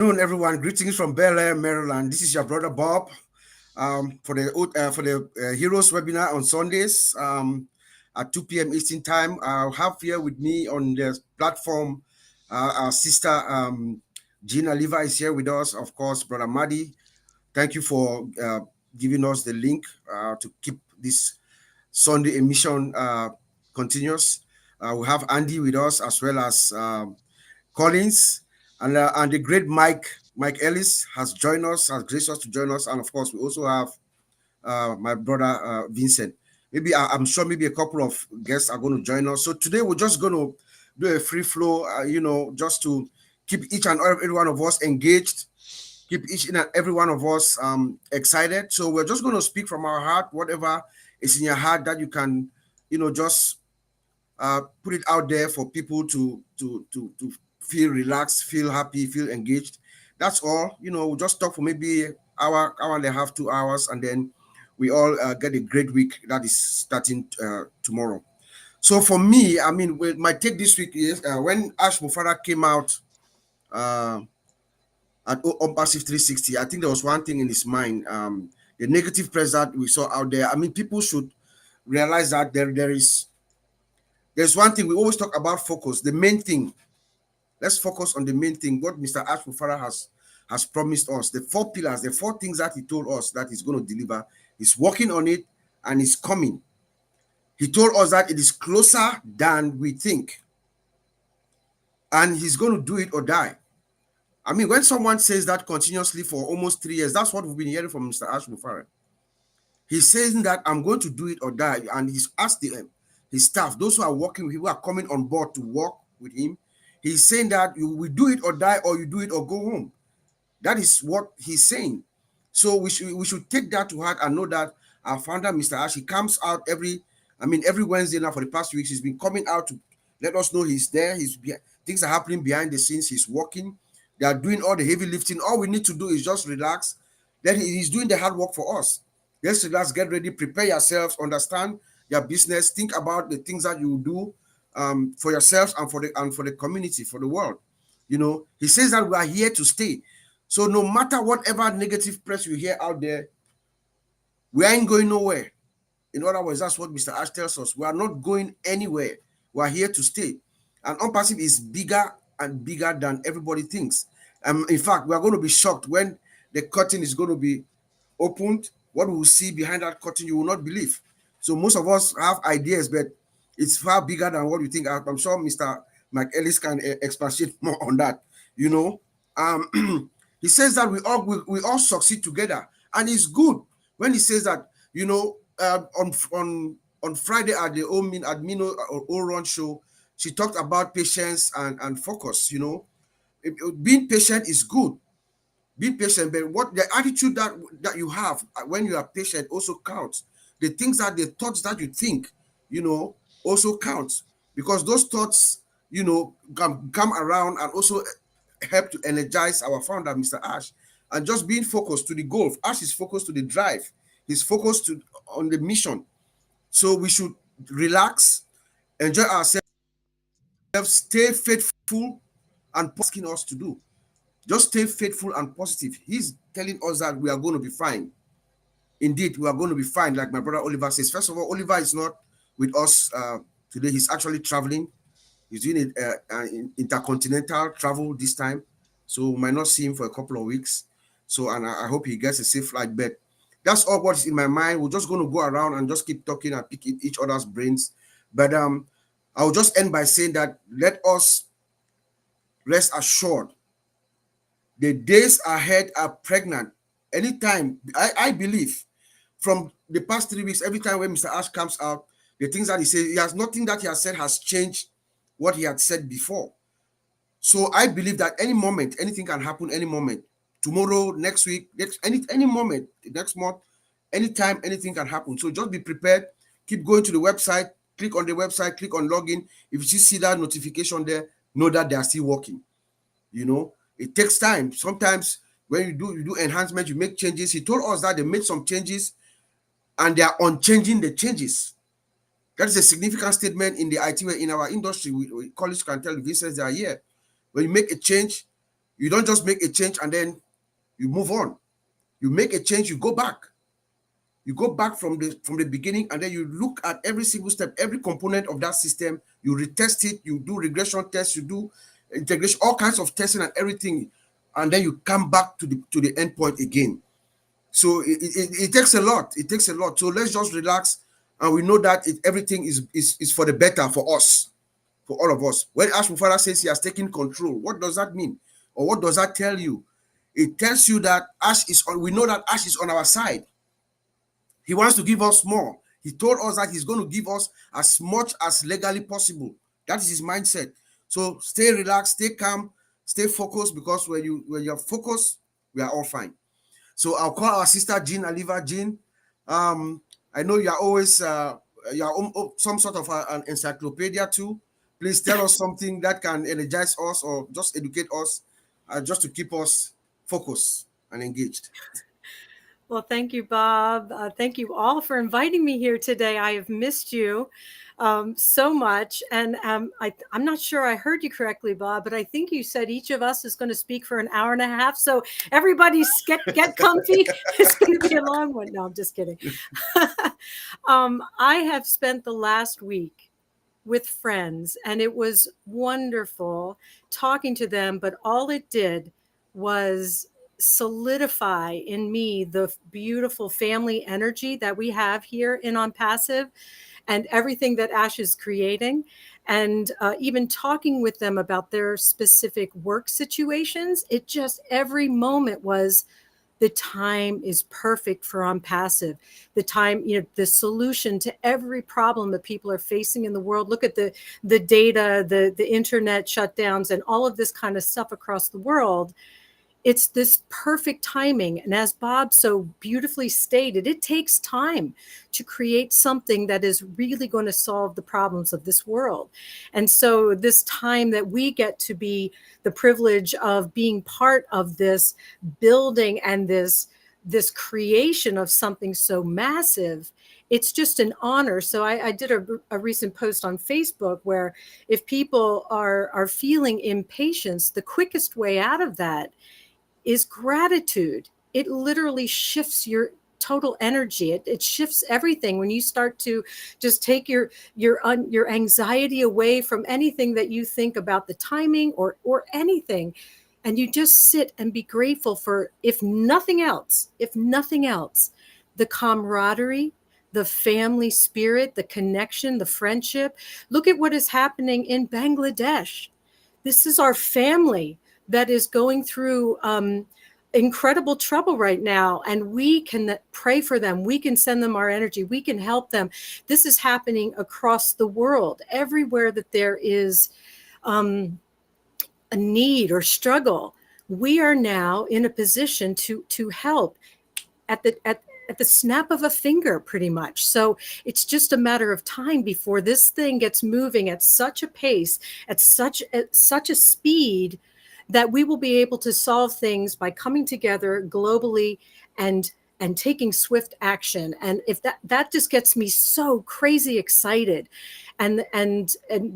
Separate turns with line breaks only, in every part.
Good afternoon, everyone. Greetings from Bel Air, Maryland. This is your brother Bob for the Heroes webinar on Sundays at 2 p.m. Eastern Time. I'll have here with me on the platform our sister Gina Levi is here with us. Of course, brother Madi. Thank you for giving us the link to keep this Sunday emission continuous. We have Andy with us as well as Collins, and the great Mike Ellis has joined us, has graced us to join us, and of course we also have my brother Vincent. Maybe I'm sure maybe a couple of guests are going to join us. So today we're just going to do a free flow, just to keep each and every one of us engaged, keep each and every one of us excited. So we're just going to speak from our heart, whatever is in your heart that you can, just put it out there for people to feel relaxed, feel happy, feel engaged. That's all. We'll just talk for maybe hour and a half, 2 hours, and then we all get a great week that is starting tomorrow. So for me, I mean, my take this week is when Ash Mufara came out at Onpassive 360. I think there was one thing in his mind. The negative press that we saw out there. I mean, people should realize that there's one thing we always talk about: focus. The main thing. Let's focus on the main thing. What Mr. Ash Mufara has promised us. The four pillars, the four things that he told us that he's going to deliver. He's working on it and he's coming. He told us that it is closer than we think, and he's going to do it or die. I mean, when someone says that continuously for almost 3 years, that's what we've been hearing from Mr. Ash Mufara. He's saying that I'm going to do it or die, and he's asked his staff, those who are working with him, who are coming on board to work with him, he's saying that you will do it or die, or you do it or go home. That is what he's saying. So we should take that to heart and know that our founder, Mr. Ash, he comes out every Wednesday now for the past 2 weeks. He's been coming out to let us know he's there. Things are happening behind the scenes. He's working. They are doing all the heavy lifting. All we need to do is just relax. Then he's doing the hard work for us. Just relax, get ready, prepare yourselves, understand your business, think about the things that you do for yourselves and for the community, for the world. He says that we are here to stay. So no matter whatever negative press you hear out there, we ain't going nowhere. In other words, that's what Mr. Ash tells us. We are not going anywhere. We are here to stay. And Onpassive is bigger and bigger than everybody thinks. In fact, we are going to be shocked when the curtain is going to be opened. What we will see behind that curtain, you will not believe. So most of us have ideas, but it's far bigger than what you think. I'm sure Mr. Mike Ellis can expatiate more on that. He says that we all succeed together, and it's good when he says that. On Friday at the Admino Oron show, she talked about patience and focus. Being patient is good. Be patient, but what the attitude that you have when you are patient also counts. The thoughts that you think, also counts, because those thoughts, come around and also help to energize our founder, Mr. Ash. And just being focused to the goal. Ash is focused to the drive. He's focused on the mission. So we should relax, enjoy ourselves, stay faithful, and asking us to do. Just stay faithful and positive. He's telling us that we are going to be fine. Indeed, we are going to be fine, like my brother Oliver says. First of all, Oliver is not with us today. He's actually traveling. He's doing intercontinental travel this time. So we might not see him for a couple of weeks. So, and I hope he gets a safe flight back. That's all what's in my mind. We're just going to go around and just keep talking and picking each other's brains. But I'll just end by saying that let us rest assured. The days ahead are pregnant. Anytime, I believe, from the past 3 weeks, every time when Mr. Ash comes out, the things that he says, nothing that he has said has changed what he had said before. So I believe that any moment, anything can happen any moment. Tomorrow, next week, any moment, next month, anytime, anything can happen. So just be prepared. Keep going to the website, click on the website, click on login. If you see that notification there, know that they are still working. It takes time. Sometimes when you do enhancement, you make changes. He told us that they made some changes and they are unchanging the changes. That is a significant statement in the IT, in our industry. We colleagues can tell the visitors they are here. When you make a change, You don't just make a change and then you move on. You make a change, you go back. You go back from the beginning, and then you look at every single step, every component of that system. You retest it. You do regression tests. You do integration, all kinds of testing and everything, and then you come back to the end point again. So it takes a lot. It takes a lot. So let's just relax, and we know that everything is for the better for us, for all of us. When Ash Mufara says he has taken control, what does that mean, or what does that tell you? It tells you that Ash is on. We know that Ash is on our side. He wants to give us more. He told us that he's going to give us as much as legally possible. That is his mindset. So stay relaxed, stay calm, stay focused, because when you're focused, we are all fine. So I'll call our sister Jean Aliva. Jean, I know you're always you're some sort of an encyclopedia too. Please tell us something that can energize us or just educate us, just to keep us focused and engaged.
Well, thank you, Bob. Thank you all for inviting me here today. I have missed you so much. And I'm not sure I heard you correctly, Bob, but I think you said each of us is going to speak for an hour and a half. So everybody get comfy. It's going to be a long one. No, I'm just kidding. I have spent the last week with friends, and it was wonderful talking to them, but all it did was solidify in me the beautiful family energy that we have here in Onpassive and everything that Ash is creating. And even talking with them about their specific work situations, it just every moment was the time is perfect for Onpassive. The time, the solution to every problem that people are facing in the world. Look at the data, the internet shutdowns, and all of this kind of stuff across the world. It's this perfect timing. And as Bob so beautifully stated, it takes time to create something that is really going to solve the problems of this world. And so this time that we get to be the privilege of being part of this building and this creation of something so massive, it's just an honor. So I did a recent post on Facebook where if people are feeling impatience, the quickest way out of that is gratitude. It literally shifts your total energy. It shifts everything when you start to just take your anxiety away from anything that you think about the timing or anything, and you just sit and be grateful for, if nothing else, the camaraderie, the family spirit, the connection, the friendship. Look at what is happening in Bangladesh. This is our family that is going through incredible trouble right now, and we can pray for them. We can send them our energy. We can help them. This is happening across the world, everywhere that there is a need or struggle. We are now in a position to help at the snap of a finger, pretty much. So it's just a matter of time before this thing gets moving at such a pace, at such a speed, that we will be able to solve things by coming together globally and taking swift action. And if that just gets me so crazy excited. And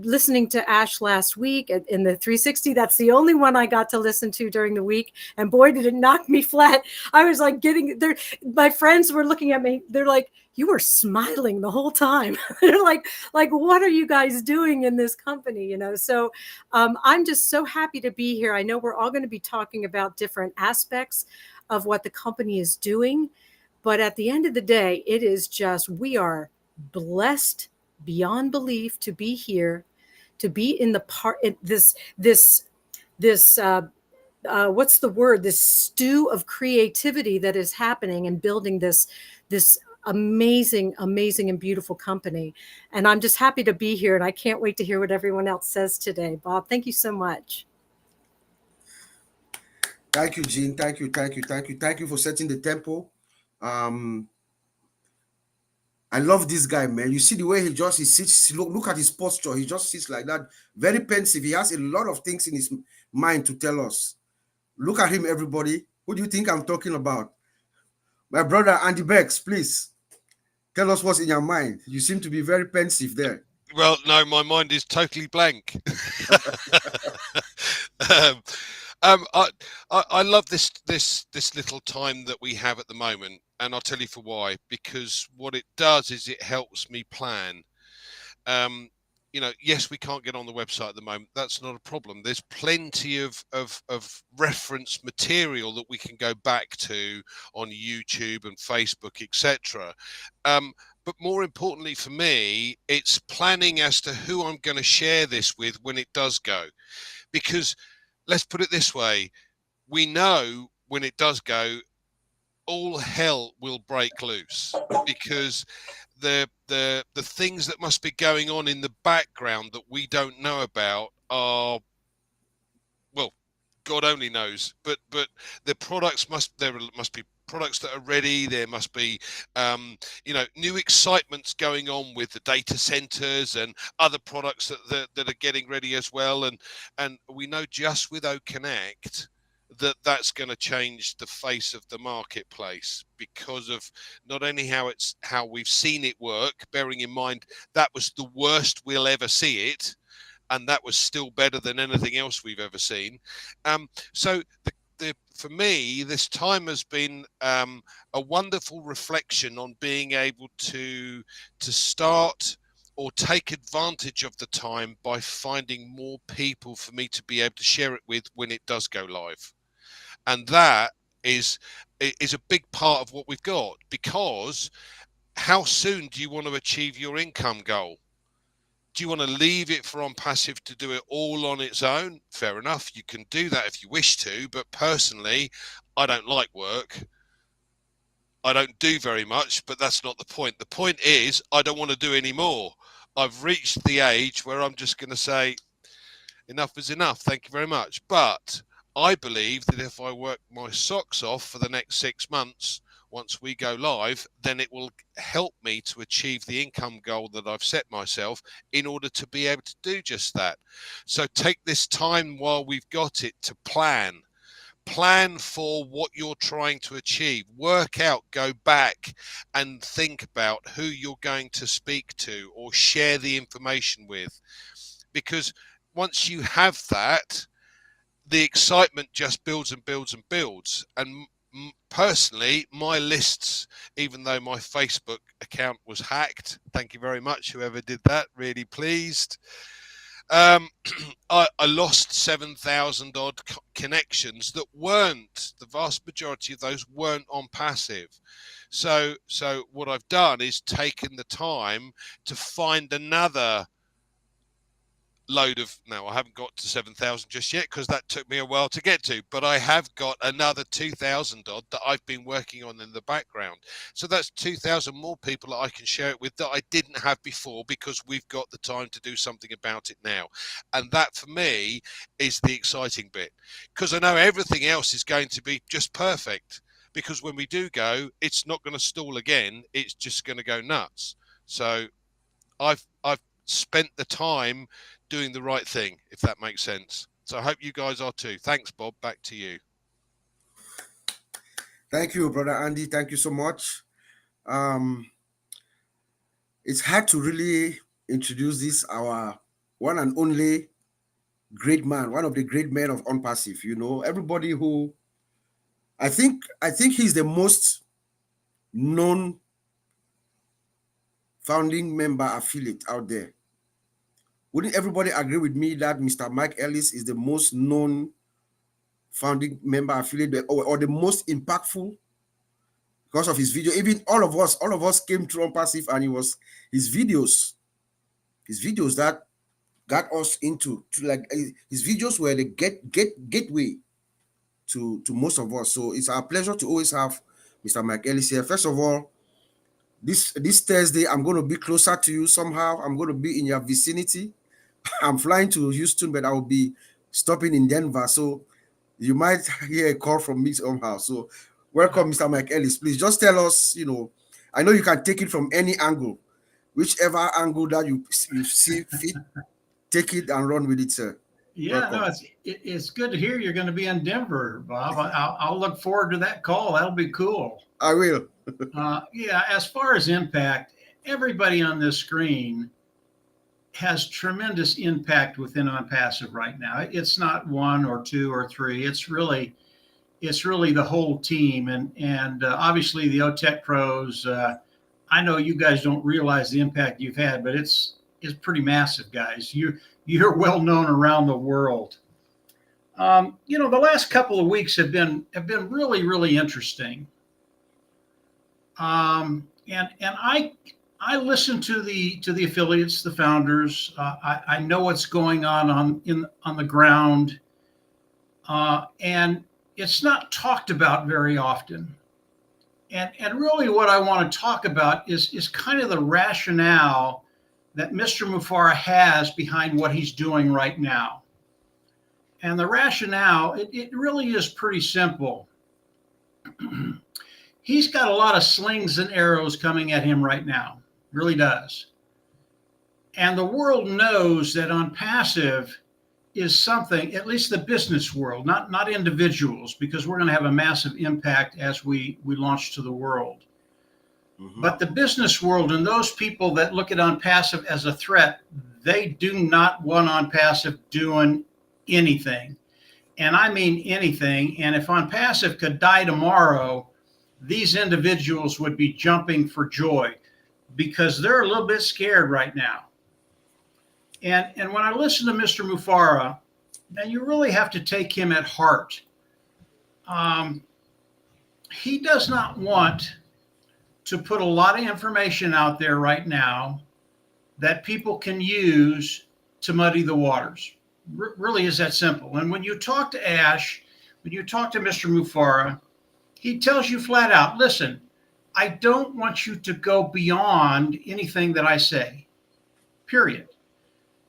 listening to Ash last week in the 360, that's the only one I got to listen to during the week. And boy, did it knock me flat. I was like getting there. My friends were looking at me. They're like, you were smiling the whole time. They're like, what are you guys doing in this company? So I'm just so happy to be here. I know we're all going to be talking about different aspects of what the company is doing. But at the end of the day, it is just, we are blessed beyond belief to be here, to be in the part, this what's the word, this stew of creativity that is happening and building this amazing and beautiful company. And I'm just happy to be here, and I can't wait to hear what everyone else says today. Bob, thank you so much.
Thank you, Jean. Thank you for setting the tempo. I love this guy, man. You see the way he sits. Look at his posture. He just sits like that, very pensive. He has a lot of things in his mind to tell us. Look at him, everybody. Who do you think I'm talking about? My brother Andy Bex, please tell us what's in your mind. You seem to be very pensive there.
Well, no, my mind is totally blank. I love this little time that we have at the moment, and I'll tell you for why. Because what it does is it helps me plan. Um, yes, we can't get on the website at the moment. That's not a problem. There's plenty of reference material that we can go back to on YouTube and Facebook, etc. But more importantly for me, it's planning as to who I'm going to share this with when it does go. Because let's put it this way, we know when it does go, all hell will break loose, because the things that must be going on in the background that we don't know about are, well, God only knows. But the products there must be products that are ready. There must be new excitements going on with the data centers and other products that are getting ready as well. And we know just with OConnect that's going to change the face of the marketplace, because of not only how we've seen it work, bearing in mind that was the worst we'll ever see it, and that was still better than anything else we've ever seen. So for me, this time has been a wonderful reflection on being able to start or take advantage of the time by finding more people for me to be able to share it with when it does go live. And that is a big part of what we've got, because how soon do you want to achieve your income goal? Do you want to leave it for Onpassive to do it all on its own? Fair enough, you can do that if you wish to, but personally, I don't like work. I don't do very much, but that's not the point. The point is, I don't want to do any more. I've reached the age where I'm just going to say, enough is enough, thank you very much. But I believe that if I work my socks off for the next 6 months, once we go live, then it will help me to achieve the income goal that I've set myself in order to be able to do just that. So take this time while we've got it to plan. Plan for what you're trying to achieve. Work out, go back and think about who you're going to speak to or share the information with. Because once you have that, the excitement just builds and builds and builds. And personally, my lists, even though my Facebook account was hacked, thank you very much, whoever did that, really pleased. I lost 7,000 odd connections that weren't, the vast majority of those weren't Onpassive. So what I've done is taken the time to find another load of, no, I haven't got to 7,000 just yet, because that took me a while to get to, but I have got another 2,000 odd that I've been working on in the background. So that's 2,000 more people that I can share it with that I didn't have before, because we've got the time to do something about it now. And that for me is the exciting bit, because I know everything else is going to be just perfect, because when we do go, it's not going to stall again, it's just going to go nuts. So I've spent the time doing the right thing, if that makes sense. So I hope you guys are too. Thanks, Bob. Back to you.
Thank you, brother Andy. Thank you so much. Um, it's hard to really introduce this, our one and only great man, one of the great men of Onpassive. Everybody who I think he's the most known founding member affiliate out there. Wouldn't everybody agree with me that Mr. Mike Ellis is the most known founding member affiliate, or the most impactful, because of his video? Even all of us came through Onpassive, and it was his videos that got us into like his videos were the gateway to most of us. So it's our pleasure to always have Mr. Mike Ellis here. First of all, this Thursday, I'm going to be closer to you somehow. I'm going to be in your vicinity. I'm flying to Houston, but I will be stopping in Denver. So you might hear a call from me somehow. So welcome, Mr. Mike Ellis. Please just tell us, I know you can take it from any angle, whichever angle that you see fit, take it and run with it, sir.
Yeah,
Welcome.
no, it's good to hear you're going to be in Denver, Bob. I'll look forward to that call. That'll be cool.
I will.
Yeah, as far as impact, everybody on this screen has tremendous impact within Onpassive right now. It's not one or two or three. It's really the whole team, and obviously the OTech pros. I know you guys don't realize the impact you've had, but it's pretty massive, guys. You're well known around the world. The last couple of weeks have been really, really interesting. And I listen to the affiliates, the founders. I know what's going on the ground, and it's not talked about very often. And really, what I want to talk about is kind of the rationale that Mr. Mufareh has behind what he's doing right now. And the rationale, it really is pretty simple. He's got a lot of slings and arrows coming at him right now, really does. And the world knows that Onpassive is something, at least the business world, not individuals, because we're going to have a massive impact as we launch to the world. Mm-hmm. But the business world and those people that look at Onpassive as a threat, they do not want Onpassive doing anything. And I mean anything. And if Onpassive could die tomorrow, these individuals would be jumping for joy because they're a little bit scared right now. And when I listen to Mr. Mufareh, now you really have to take him at heart. He does not want to put a lot of information out there right now that people can use to muddy the waters. Really is that simple. And when you talk to Ash, when you talk to Mr. Mufareh, he tells you flat out, listen, I don't want you to go beyond anything that I say, period.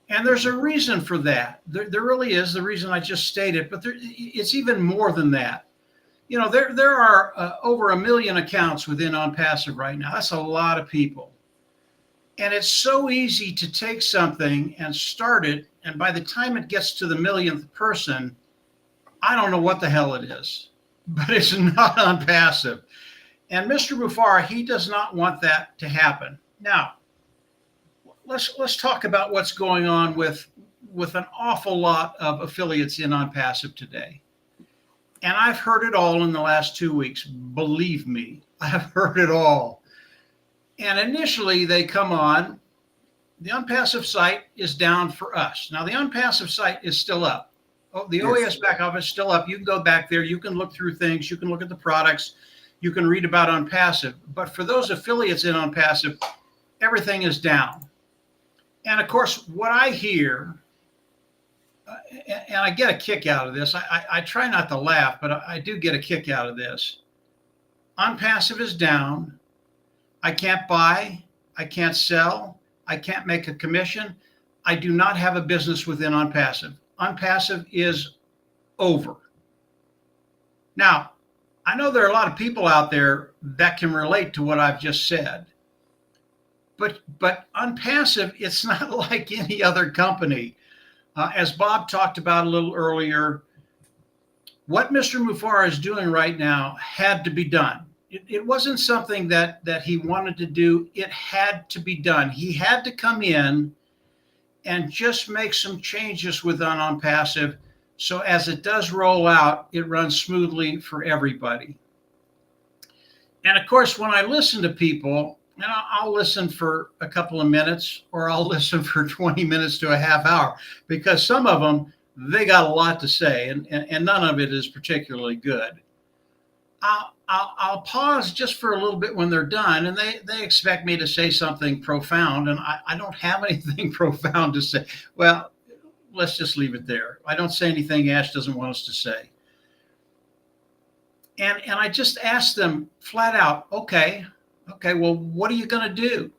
And there's a reason for that. There really is, the reason I just stated, but it's even more than that. There are over 1 million accounts within Onpassive right now. That's a lot of people. And it's so easy to take something and start it, and by the time it gets to the millionth person, I don't know what the hell it is, but it's not Onpassive. And Mr. Mufareh, he does not want that to happen. Now, let's talk about what's going on with an awful lot of affiliates in Onpassive today. And I've heard it all in the last 2 weeks. Believe me, I've heard it all. And initially they come on, the Onpassive site is down for us. Now the Onpassive site is still up. Oh, the OAS back office is still up. You can go back there. You can look through things. You can look at the products. You can read about Onpassive. But for those affiliates in Onpassive, everything is down. And of course, what I hear, and I get a kick out of this, I try not to laugh, but I do get a kick out of this. Onpassive is down. I can't buy. I can't sell. I can't make a commission. I do not have a business within Onpassive. Onpassive is over. Now, I know there are a lot of people out there that can relate to what I've just said. But Onpassive, it's not like any other company. As Bob talked about a little earlier, what Mr. Mufareh is doing right now had to be done. It wasn't something that he wanted to do. It had to be done. He had to come in and just make some changes within Onpassive so as it does roll out, it runs smoothly for everybody. And of course, when I listen to people, and I'll listen for a couple of minutes or I'll listen for 20 minutes to a half hour because some of them, they got a lot to say and none of it is particularly good. I'll pause just for a little bit when they're done and they expect me to say something profound and I don't have anything profound to say. Well, let's just leave it there. I don't say anything Ash doesn't want us to say. And I just ask them flat out, okay, well, what are you going to do?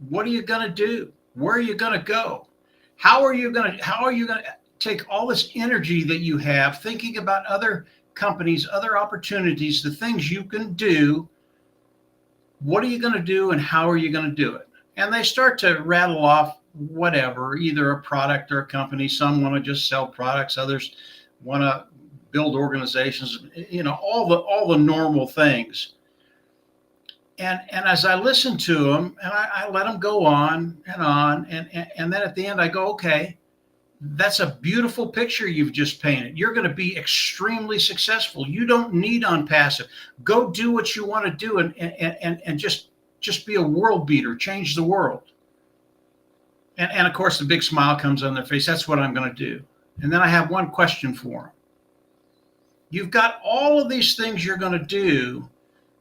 What are you going to do? Where are you going to go? How are you going to take all this energy that you have thinking about other companies, other opportunities, the things you can do? What are you going to do and how are you going to do it? And they start to rattle off whatever, either a product or a company. Some want to just sell products. Others want to build organizations, all the normal things. And as I listen to them, and I let them go on, and then at the end I go, okay, that's a beautiful picture you've just painted. You're going to be extremely successful. You don't need Onpassive. Go do what you want to do, and just be a world beater, change the world. And of course, the big smile comes on their face. That's what I'm going to do. And then I have one question for them. You've got all of these things you're going to do.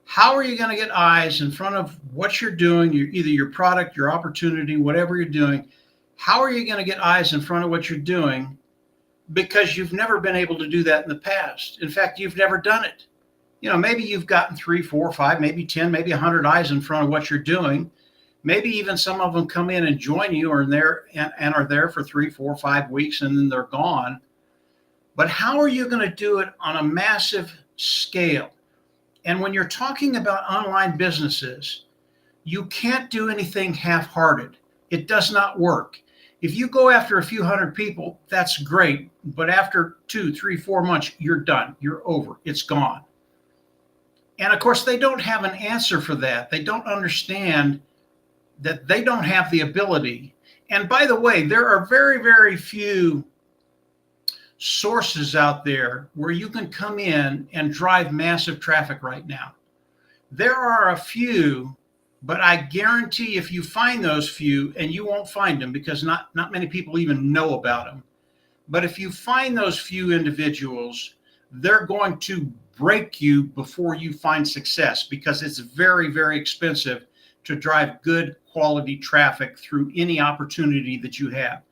How are you going to get eyes in front of what you're doing, either your product, your opportunity, whatever you're doing? How are you going to get eyes in front of what you're doing? Because you've never been able to do that in the past. In fact, you've never done it. Maybe you've gotten 3, 4, 5, maybe 10, maybe 100 eyes in front of what you're doing. Maybe even some of them come in and join you and are there for 3, 4, 5 weeks, and then they're gone. But how are you going to do it on a massive scale? And when you're talking about online businesses, you can't do anything half-hearted. It does not work. If you go after a few hundred people, that's great. But after 2, 3, 4 months, you're done. You're over. It's gone. And of course, they don't have an answer for that. They don't understand that they don't have the ability. And by the way, there are very, very few sources out there where you can come in and drive massive traffic right now. There are a few, but I guarantee if you find those few, and you won't find them because not many people even know about them, but if you find those few individuals, they're going to break you before you find success, because it's very, very expensive to drive good quality traffic through any opportunity that you have.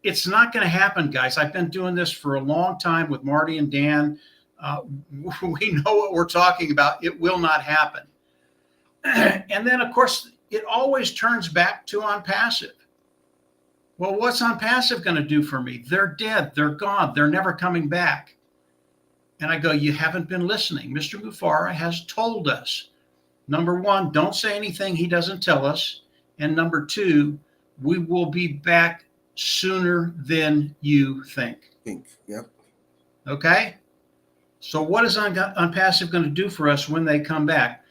It's not going to happen, guys. I've been doing this for a long time with Marty and Dan. We know what we're talking about. It will not happen. And then, of course, it always turns back to Onpassive. Well, what's Onpassive going to do for me? They're dead. They're gone. They're never coming back. And I go, you haven't been listening. Mr. Mufareh has told us, number one, don't say anything he doesn't tell us. And number two, we will be back sooner than you think.
Yep.
Okay? So what is Onpassive going to do for us when they come back?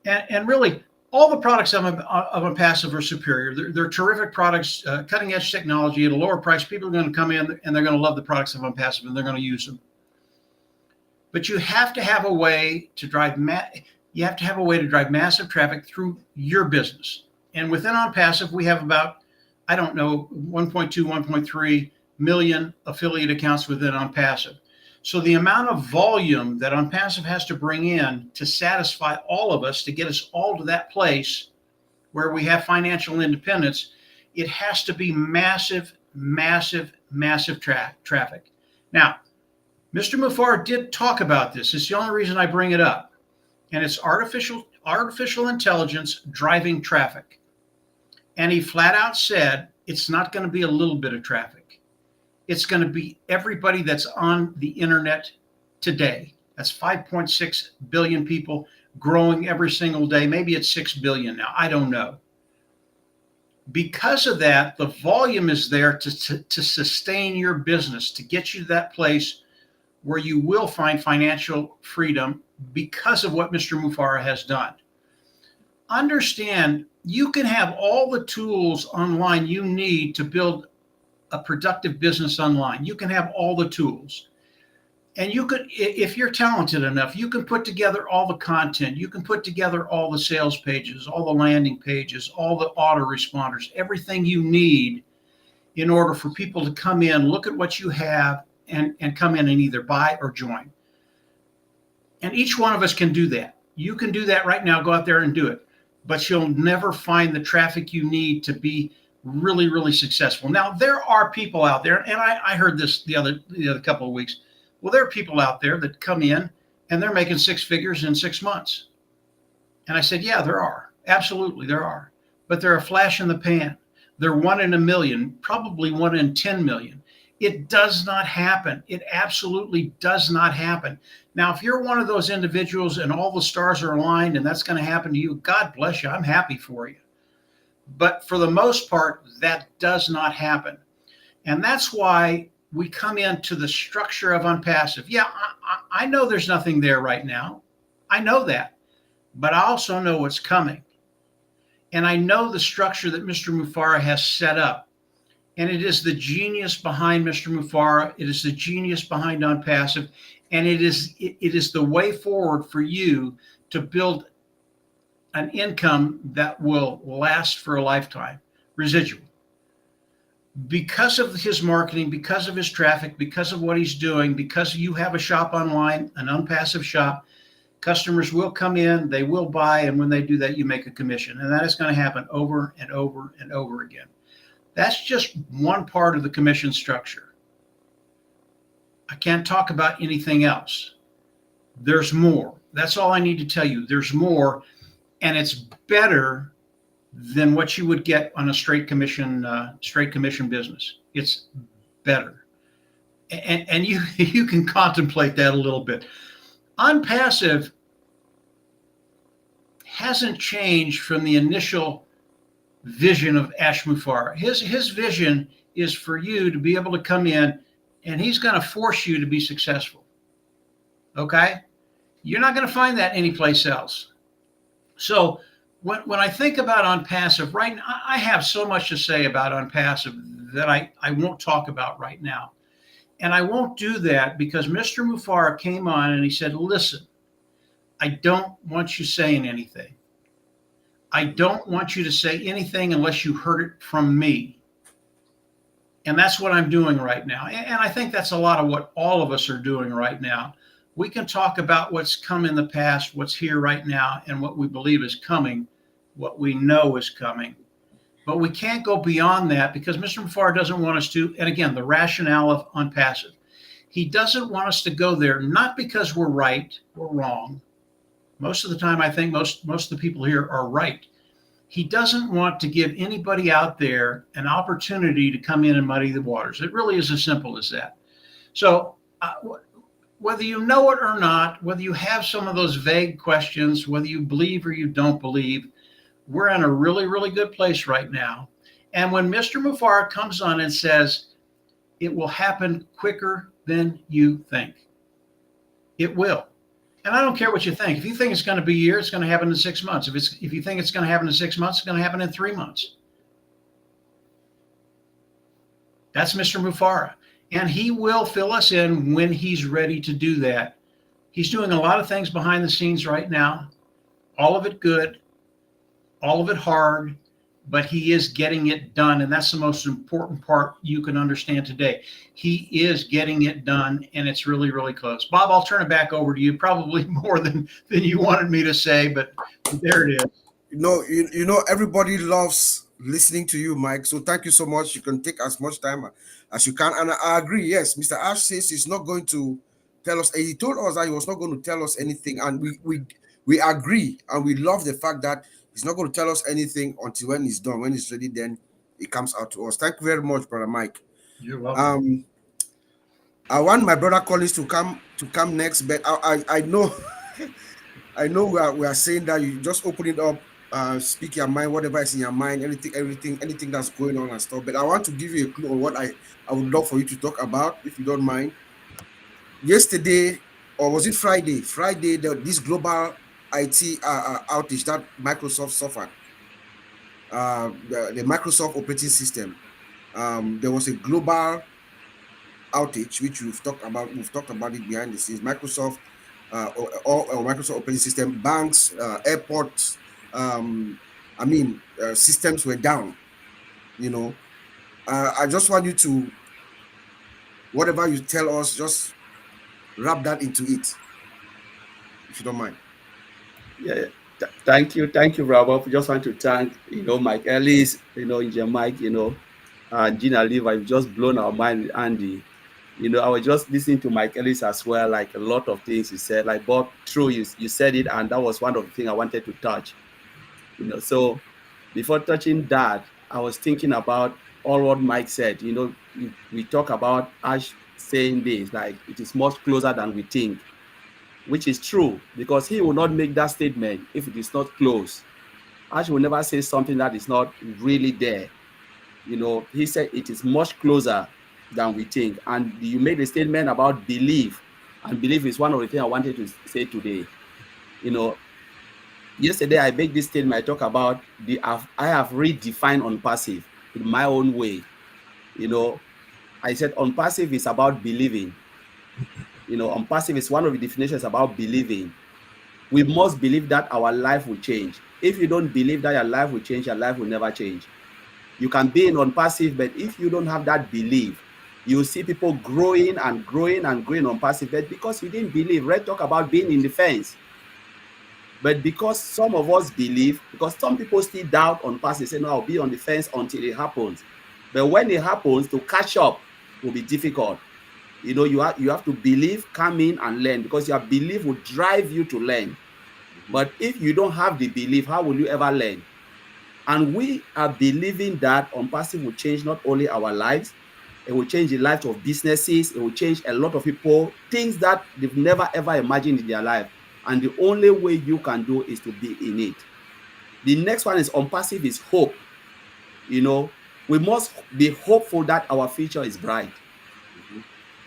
And really, all the products of Onpassive are superior. They're terrific products, cutting edge technology at a lower price. People are going to come in and they're going to love the products of Onpassive and they're going to use them. But you have to have a way to drive massive traffic through your business. And within Onpassive, we have about, 1.2, 1.3 million affiliate accounts within Onpassive. So the amount of volume that Onpassive has to bring in to satisfy all of us, to get us all to that place where we have financial independence, it has to be massive, massive, massive traffic. Now, Mr. Mufareh did talk about this. It's the only reason I bring it up. And it's artificial intelligence driving traffic. And he flat out said, it's not going to be a little bit of traffic. It's going to be everybody that's on the internet today. That's 5.6 billion people, growing every single day. Maybe it's 6 billion now. I don't know. Because of that, the volume is there to sustain your business, to get you to that place where you will find financial freedom because of what Mr. Mufareh has done. Understand, you can have all the tools online you need to build a productive business online. You can have all the tools. And you could, if you're talented enough, you can put together all the content. You can put together all the sales pages, all the landing pages, all the autoresponders, everything you need in order for people to come in, look at what you have, and come in and either buy or join. And each one of us can do that. You can do that right now. Go out there and do it. But you'll never find the traffic you need to be really, really successful. Now, there are people out there, and I heard this the other couple of weeks. Well, there are people out there that come in and they're making 6 figures in 6 months. And I said, yeah, there are. Absolutely, there are. But they're a flash in the pan. They're 1 in a million, probably 1 in 10 million. It does not happen. It absolutely does not happen. Now, if you're one of those individuals and all the stars are aligned and that's going to happen to you, God bless you. I'm happy for you. But for the most part, that does not happen. And that's why we come into the structure of Onpassive. Yeah, I know there's nothing there right now. I know that. but I also know what's coming. And I know the structure that Mr. Mufara has set up. And it is the genius behind Mr. Mufara. It is the genius behind Onpassive. And it is the way forward for you to build an income that will last for a lifetime, residual. Because of his marketing, because of his traffic, because of what he's doing, because you have a shop online, an Onpassive shop, customers will come in, they will buy, and when they do that, you make a commission. And that is going to happen over and over and over again. That's just one part of the commission structure. I can't talk about anything else. There's more. That's all I need to tell you. There's more, and it's better than what you would get on a straight commission business. It's better, and you can contemplate that a little bit. Onpassive hasn't changed from the initial vision of Ash Mufara. His vision is for you to be able to come in, and he's going to force you to be successful. Okay? You're not going to find that anyplace else. So when I think about Onpassive, right now, I have so much to say about Onpassive that I won't talk about right now. And I won't do that because Mr. Mufara came on and he said, listen, I don't want you saying anything. I don't want you to say anything unless you heard it from me. And that's what I'm doing right now. And I think that's a lot of what all of us are doing right now. We can talk about what's come in the past, what's here right now, and what we believe is coming, what we know is coming. But we can't go beyond that because Mr. Mufara doesn't want us to. And again, the rationale of Onpassive. He doesn't want us to go there, not because we're right or wrong. Most of the time, I think most of the people here are right. He doesn't want to give anybody out there an opportunity to come in and muddy the waters. It really is as simple as that. So whether you know it or not, whether you have some of those vague questions, whether you believe or you don't believe, we're in a really, really good place right now. And when Mr. Mufara comes on and says, it will happen quicker than you think, it will. And I don't care what you think. If you think it's going to be a year, it's going to happen in 6 months. If you think it's going to happen in 6 months, it's going to happen in 3 months. That's Mr. Mufara. And he will fill us in when he's ready to do that. He's doing a lot of things behind the scenes right now, all of it good, all of it hard, but he is getting it done. And that's the most important part you can understand today. He is getting it done, and it's really, really close. Bob, I'll turn it back over to you, probably more than you wanted me to say, but there it is.
You know, everybody loves listening to you, Mike. So thank you so much. You can take as much time as you can. And I agree. Yes, Mr. Ash says he's not going to tell us. He told us that he was not going to tell us anything. And we agree. And we love the fact that he's not going to tell us anything until when he's done. When he's ready, then it comes out to us. Thank you very much, Brother Mike.
You're welcome.
I want my brother Collins to come next, but I know I know we are saying that you just open it up, speak your mind, whatever is in your mind, anything that's going on and stuff. But I want to give you a clue on what I would love for you to talk about, if you don't mind. Yesterday, or was it Friday? Friday, this global IT outage that Microsoft suffered, the Microsoft operating system. There was a global outage, which we've talked about it behind the scenes. Microsoft or Microsoft operating system, banks, airports, systems were down. You know, I just want you to, whatever you tell us, just wrap that into it, if you don't mind.
Yeah, thank you, Robert. Just want to thank Mike Ellis, Engineer Mike, Gina Levi. You've just blown our mind with Andy. I was just listening to Mike Ellis as well, like a lot of things he said, like Bob, true, you said it, and that was one of the things I wanted to touch. So before touching that, I was thinking about all what Mike said. We talk about Ash saying this, like it is much closer than we think, which is true, because he will not make that statement if it is not close. Ash will never say something that is not really there. He said it is much closer than we think. And you made a statement about belief, and belief is one of the things I wanted to say today. Yesterday, I made this statement. I talk about I have redefined Onpassive in my own way. You know, I said Onpassive is about believing. Onpassive is one of the definitions about believing. We must believe that our life will change. If you don't believe that your life will change, your life will never change. You can be in Onpassive, but if you don't have that belief, you see people growing and growing and growing on passive, but because you didn't believe. Red talk about being in the fence. But because some of us believe, because some people still doubt on passive, say, no, I'll be on the fence until it happens. But when it happens, to catch up will be difficult. You have to believe, come in and learn, because your belief will drive you to learn. But if you don't have the belief, how will you ever learn? And we are believing that Onpassive will change not only our lives, it will change the lives of businesses, it will change a lot of people, things that they've never ever imagined in their life. And the only way you can do is to be in it. The next one is Onpassive is hope. We must be hopeful that our future is bright.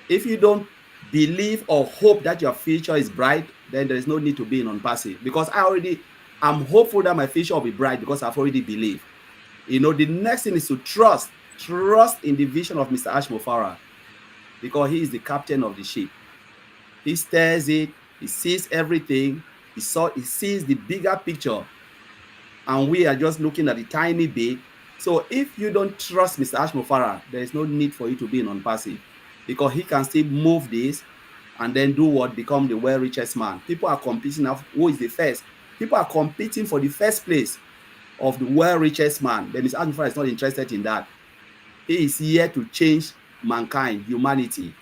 If you don't believe or hope that your future is bright, then there is no need to be in Onpassive, because I'm hopeful that my future will be bright because I've already believed. The next thing is to trust in the vision of Mr. Ashmofara, because he is the captain of the ship. He steers it, he sees everything, he sees the bigger picture, and we are just looking at the tiny bit. So if you don't trust Mr. Ashmofara, there is no need for you to be in Onpassive, because he can still move this and then do what? Become the world richest man. People are competing now. Who is the first? People are competing for the first place of the world richest man. But Mr. Ashmofara is not interested in that. He is here to change mankind, humanity.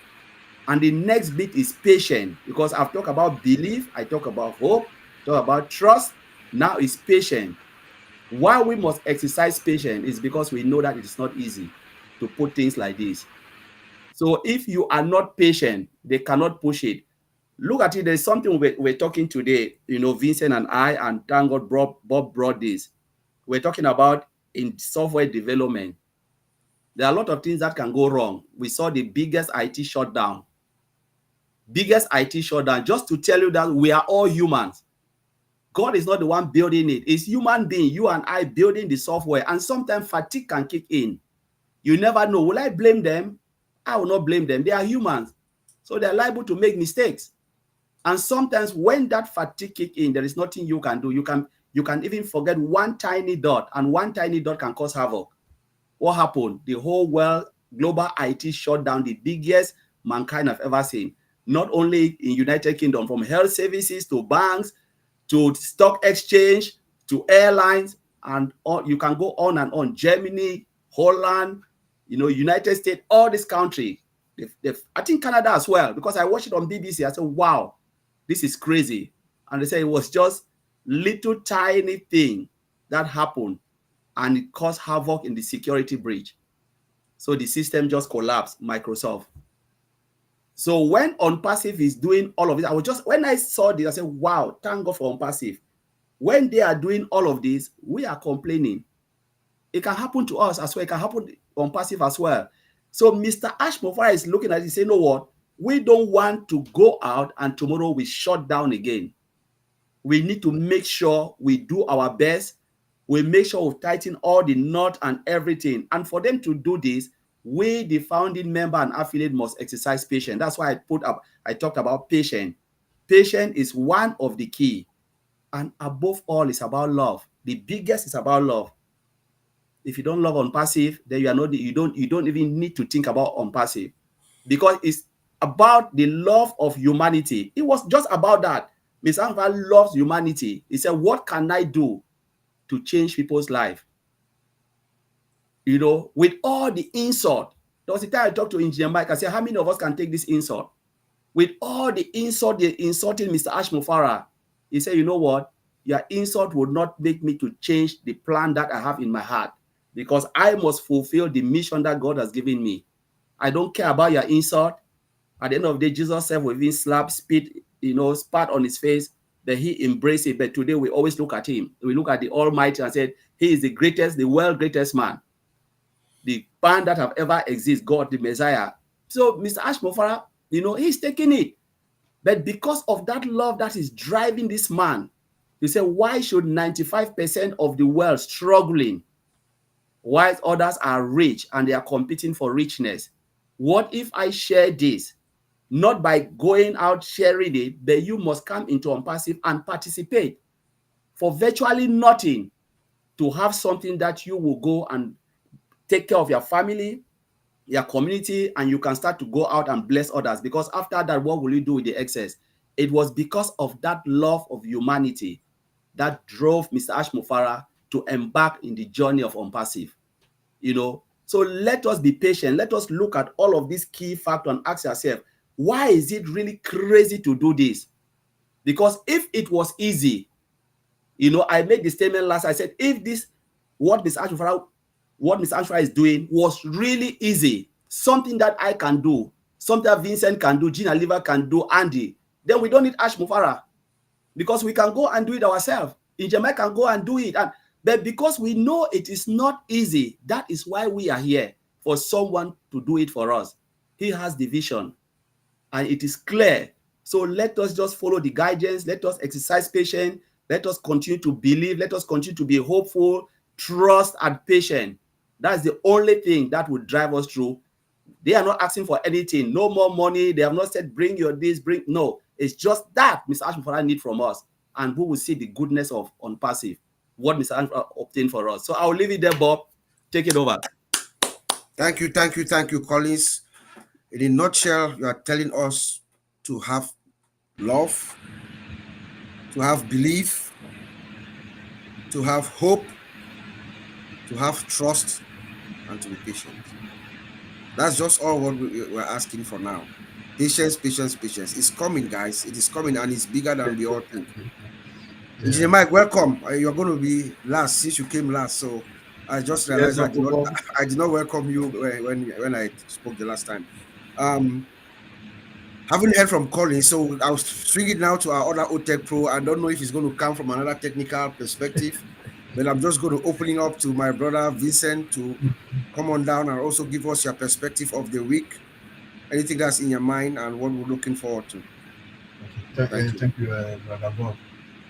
And the next bit is patience, because I've talked about belief, I talk about hope, talk about trust. Now it's patience. Why we must exercise patience is because we know that it is not easy to put things like this. So if you are not patient, they cannot push it. Look at it. There's something we're talking today, Vincent and I, and thank God Bob brought this. We're talking about in software development. There are a lot of things that can go wrong. We saw the biggest IT shutdown. Just to tell you that we are all humans. God is not the one building it. It's human being, you and I, building the software. And sometimes fatigue can kick in. You never know. Will I blame them? I will not blame them. They are humans. So they're liable to make mistakes. And sometimes when that fatigue kick in, there is nothing you can do. You can even forget one tiny dot, and one tiny dot can cause havoc. What happened? The whole world, global IT shut down, the biggest mankind have ever seen. Not only in United Kingdom, from health services to banks, to stock exchange, to airlines, and you can go on and on. Germany, Holland, United States, all this country. I think Canada as well, because I watched it on BBC. I said, wow, this is crazy. And they said it was just little tiny thing that happened, and it caused havoc in the security breach. So the system just collapsed, Microsoft. So when Onpassive is doing all of this, when I saw this, I said, wow, thank God for Onpassive. When they are doing all of this, we are complaining. It can happen to us as well. It can happen on Onpassive as well. So Mr. Ashmofara is looking at it, saying, you know what? We don't want to go out and tomorrow we shut down again. We need to make sure we do our best. We make sure we tighten all the knot and everything. And for them to do this, we, the founding member and affiliate, must exercise patience. That's why I talked about patience. Patience is one of the key. And above all, it's about love. The biggest is about love. If you don't love Onpassive, then you don't even need to think about Onpassive, because it's about the love of humanity. It was just about that. Ms. Anva loves humanity. He said, what can I do to change people's life? With all the insult. There was a time I talked to Engineer Mike. I said, how many of us can take this insult? With all the insult, they're insulting Mr. Ashmofara. He said, you know what? Your insult would not make me to change the plan that I have in my heart, because I must fulfill the mission that God has given me. I don't care about your insult. At the end of the day, Jesus said, with his slap, spit, spat on his face, that he embraced it. But today we always look at him. We look at the Almighty and said, he is the greatest, the world greatest man, the man that have ever existed, God, the Messiah. So Mr. Ashmofara, he's taking it. But because of that love that is driving this man, You say, why should 95% of the world struggling while others are rich and they are competing for richness? What if I share this? Not by going out sharing it, but you must come into Onpassive and participate for virtually nothing, to have something that you will go and take care of your family, your community, and you can start to go out and bless others. Because after that, what will you do with the excess? It was because of that love of humanity that drove Mr. Ash Mufara to embark in the journey of Onpassive. So let us be patient. Let us look at all of these key factors and ask ourselves, why is it really crazy to do this? Because if it was easy, I made the statement last. I said, if this, what Mr. Ashfara is doing was really easy, something that I can do, something that Vincent can do, Gina Liver can do, Andy, then we don't need Ash Mufara, because we can go and do it ourselves. Ijema can go and do it. But because we know it is not easy, that is why we are here, for someone to do it for us. He has the vision, and it is clear. So let us just follow the guidance. Let us exercise patience. Let us continue to believe. Let us continue to be hopeful, trust, and patient. That's the only thing that will drive us through. They are not asking for anything. No more money. They have not said, bring your this, bring. No, it's just that Mr. Ashmufara need from us. And who will see the goodness of Onpassive, what Mr. Ashmufara obtained for us. So I'll leave it there, Bob. Take it over.
Thank you, Collins. In a nutshell, you are telling us to have love, to have belief, to have hope, to have trust, and to be patient. That's just all what we're asking for now. Patience. It's coming, guys. It is coming, and it's bigger than we all think. Engineer Mike, welcome. You're going to be last since you came last. So I just realized
Yes,
I did not welcome you when I spoke the last time. Haven't heard from Colin, so I'll swing it now to our other OTech Pro. I don't know if it's going to come from another technical perspective, but I'm just going to open it up to my brother Vincent to come on down and also give us your perspective of the week, anything that's in your mind, and what we're looking forward to.
Okay. Thank you, Brother Bob.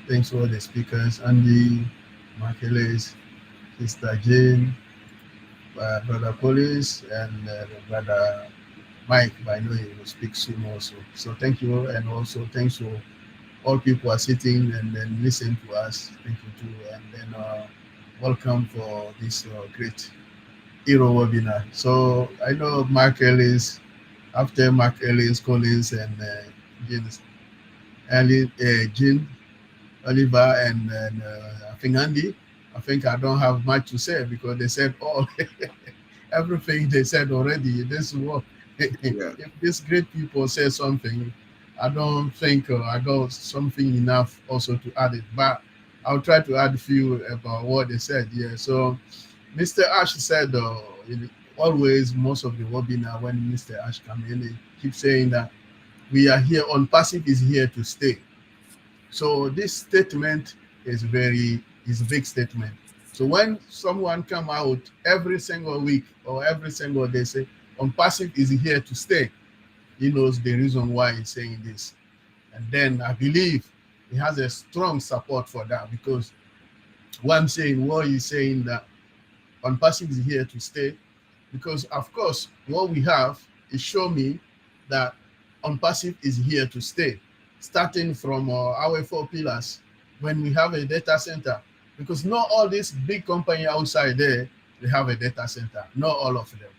Thanks to all the speakers, Andy, Markeles, Sister Jane, Brother Collins, and Brother Mike. I know he will speak soon also. So thank you, and also thanks to all people who are sitting and then listen to us. Thank you too, and then welcome for this great hero webinar. So I know Mark Ellis, after Mark Ellis, Collins, and Jean, Oliver, and I think Andy. I think I don't have much to say because they said all everything they said already. This is what if these great people say something, I don't think I got something enough also to add it. But I'll try to add a few about what they said. Yeah. So Mr. Ash said always most of the webinar when Mr. Ash come in, he keeps saying that we are here, Onpassive is here to stay. So this statement is a big statement. So when someone come out every single week or every single day say Onpassive is here to stay, he knows the reason why he's saying this. And then I believe he has a strong support for that, because what I'm saying, what he's saying that Onpassive is here to stay, because of course what we have is show me that Onpassive is here to stay, starting from our 4 pillars. When we have a data center, because not all these big companies outside there, they have a data center. Not all of them.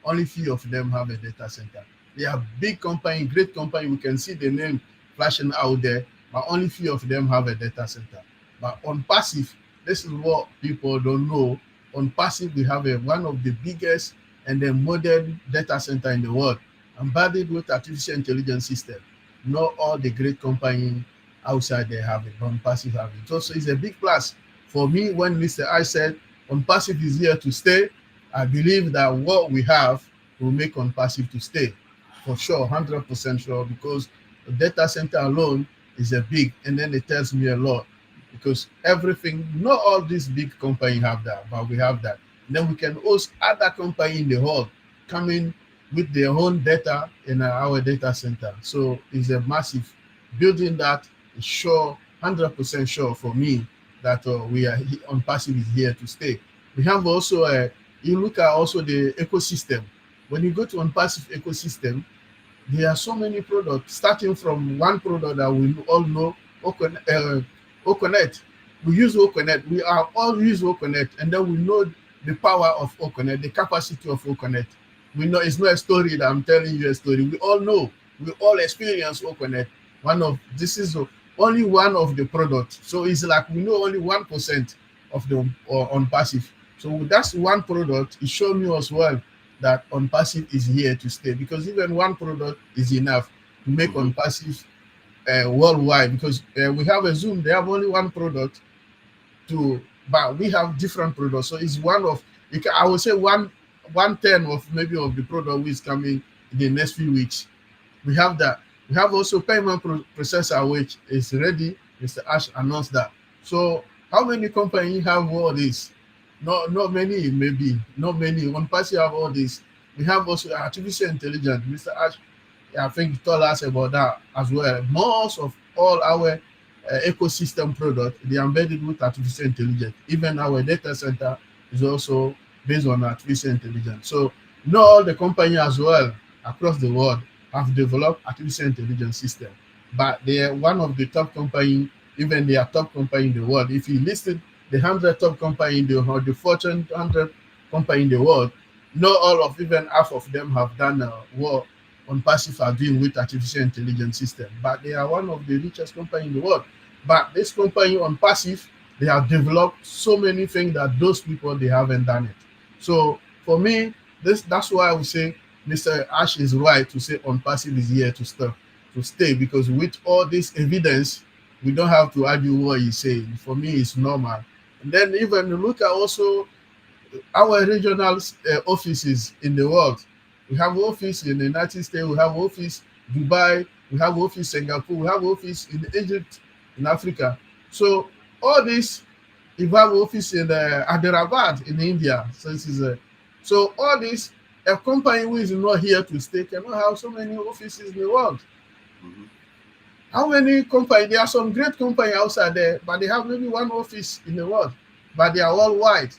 Only few of them have a data center. They are big company, great company. We can see the name flashing out there, but only few of them have a data center. But Onpassive, this is what people don't know. Onpassive, we have one of the biggest and the modern data center in the world, embedded with artificial intelligence system. Not all the great company outside there have it, but Onpassive have it. So it's a big plus for me. When Mr. I said Onpassive is here to stay, I believe that what we have will make Onpassive to stay for sure, 100% sure, because the data center alone is a big, and then it tells me a lot, because everything, not all these big companies have that, but we have that. And then we can host other companies in the world coming with their own data in our data center. So it's a massive building that is sure 100% sure for me that we are Onpassive is here to stay. We have also you look at also the ecosystem. When you go to Onpassive ecosystem, there are so many products, starting from one product that we all know, Oconnect. We use Oconnect. We are all use Oconnect, and then we know the power of Oconnect, the capacity of Oconnect. We know it's not a story that I'm telling you a story. We all know, we all experience Oconnect. This is only one of the products. So it's like we know only 1% of the Onpassive. So that's one product. It showed me as well that Onpassive is here to stay, because even one product is enough to make Onpassive worldwide, because we have a Zoom, they have only one product but we have different products. So it's one of, I would say 1/10 of maybe of the product which is coming in the next few weeks. We have that. We have also payment processor, which is ready. Mr. Ash announced that. So how many companies have all this? Not many, maybe. Not many. Onpassive have all this. We have also artificial intelligence. Mr. Ash, I think, he told us about that as well. Most of all our ecosystem product, they are embedded with artificial intelligence. Even our data center is also based on artificial intelligence. So not all the companies as well across the world have developed artificial intelligence system, but they are one of the top company, even they are top company in the world. If you listed the 100 top company in the world, the Fortune 100 company in the world, not all of, even half of them have done what Onpassive are doing with artificial intelligence system, but they are one of the richest company in the world. But this company Onpassive, they have developed so many things that those people, they haven't done it. So for me, that's why I would say Mr. Ash is right to say Onpassive is here to stay, because with all this evidence, we don't have to argue what he's saying. For me, it's normal. And then even look at also our regional offices in the world. We have office in the United States, we have office Dubai, we have office Singapore, we have office in Egypt, in Africa. So all this, we have office in Hyderabad in India. So all this, a company who is not here to stay cannot have so many offices in the world. How many companies? There are some great companies outside there, but they have maybe one office in the world, but they are worldwide.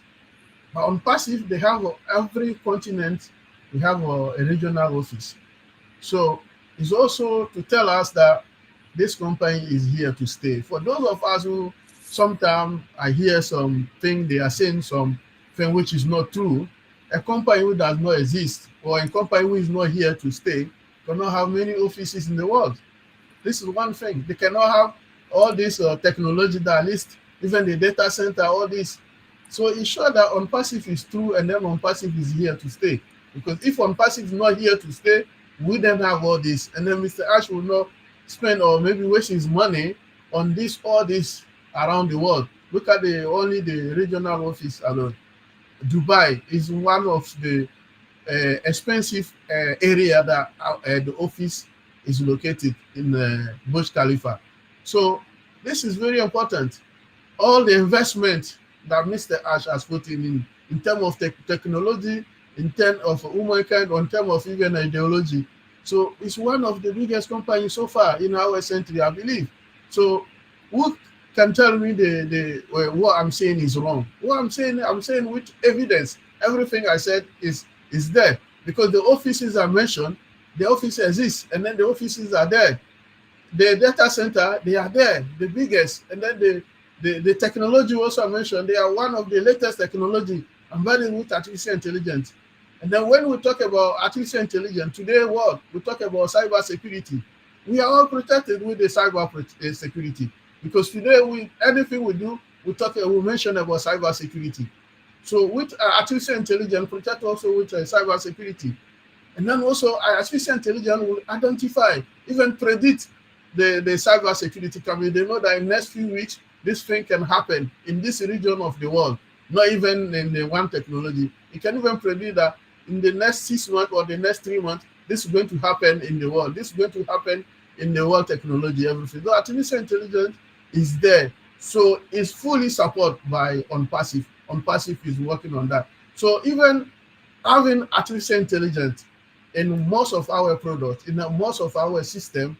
But Onpassive, they have every continent, we have a regional office. So it's also to tell us that this company is here to stay. For those of us who sometimes I hear something, they are saying something which is not true, a company who does not exist, or a company who is not here to stay, cannot have many offices in the world. This is one thing. They cannot have all this technology that at least even the data center, all this. So it's sure that Onpassive is true, and then Onpassive is here to stay. Because if Onpassive is not here to stay, we don't have all this. And then Mr. Ash will not spend or maybe waste his money on all this around the world. Look at only the regional office alone. Dubai is one of the expensive area that the office is located in Burj Khalifa. So this is very important. All the investment that Mr. Ash has put in terms of technology, in terms of humankind, in terms of even ideology. So it's one of the biggest companies so far in our century, I believe. So who can tell me what I'm saying is wrong? What I'm saying with evidence. Everything I said is there, because the offices are mentioned, the office exists, and then the offices are there. The data center, they are there, the biggest, and then the technology also mentioned, they are one of the latest technology embedded with artificial intelligence. And then when we talk about artificial intelligence, today what we talk about cyber security. We are all protected with the cyber security, because today anything we do, we mention about cyber security. So with artificial intelligence, protect also with cyber security. And then also artificial intelligence will identify, even predict the cyber security coming. They know that in the next few weeks, this thing can happen in this region of the world, not even in the one technology. It can even predict that in the next 6 months or the next 3 months, this is going to happen in the world. This is going to happen in the world technology, everything. So artificial intelligence is there. So it's fully supported by Onpassive. Onpassive is working on that. So even having artificial intelligence in most of our products, in most of our system,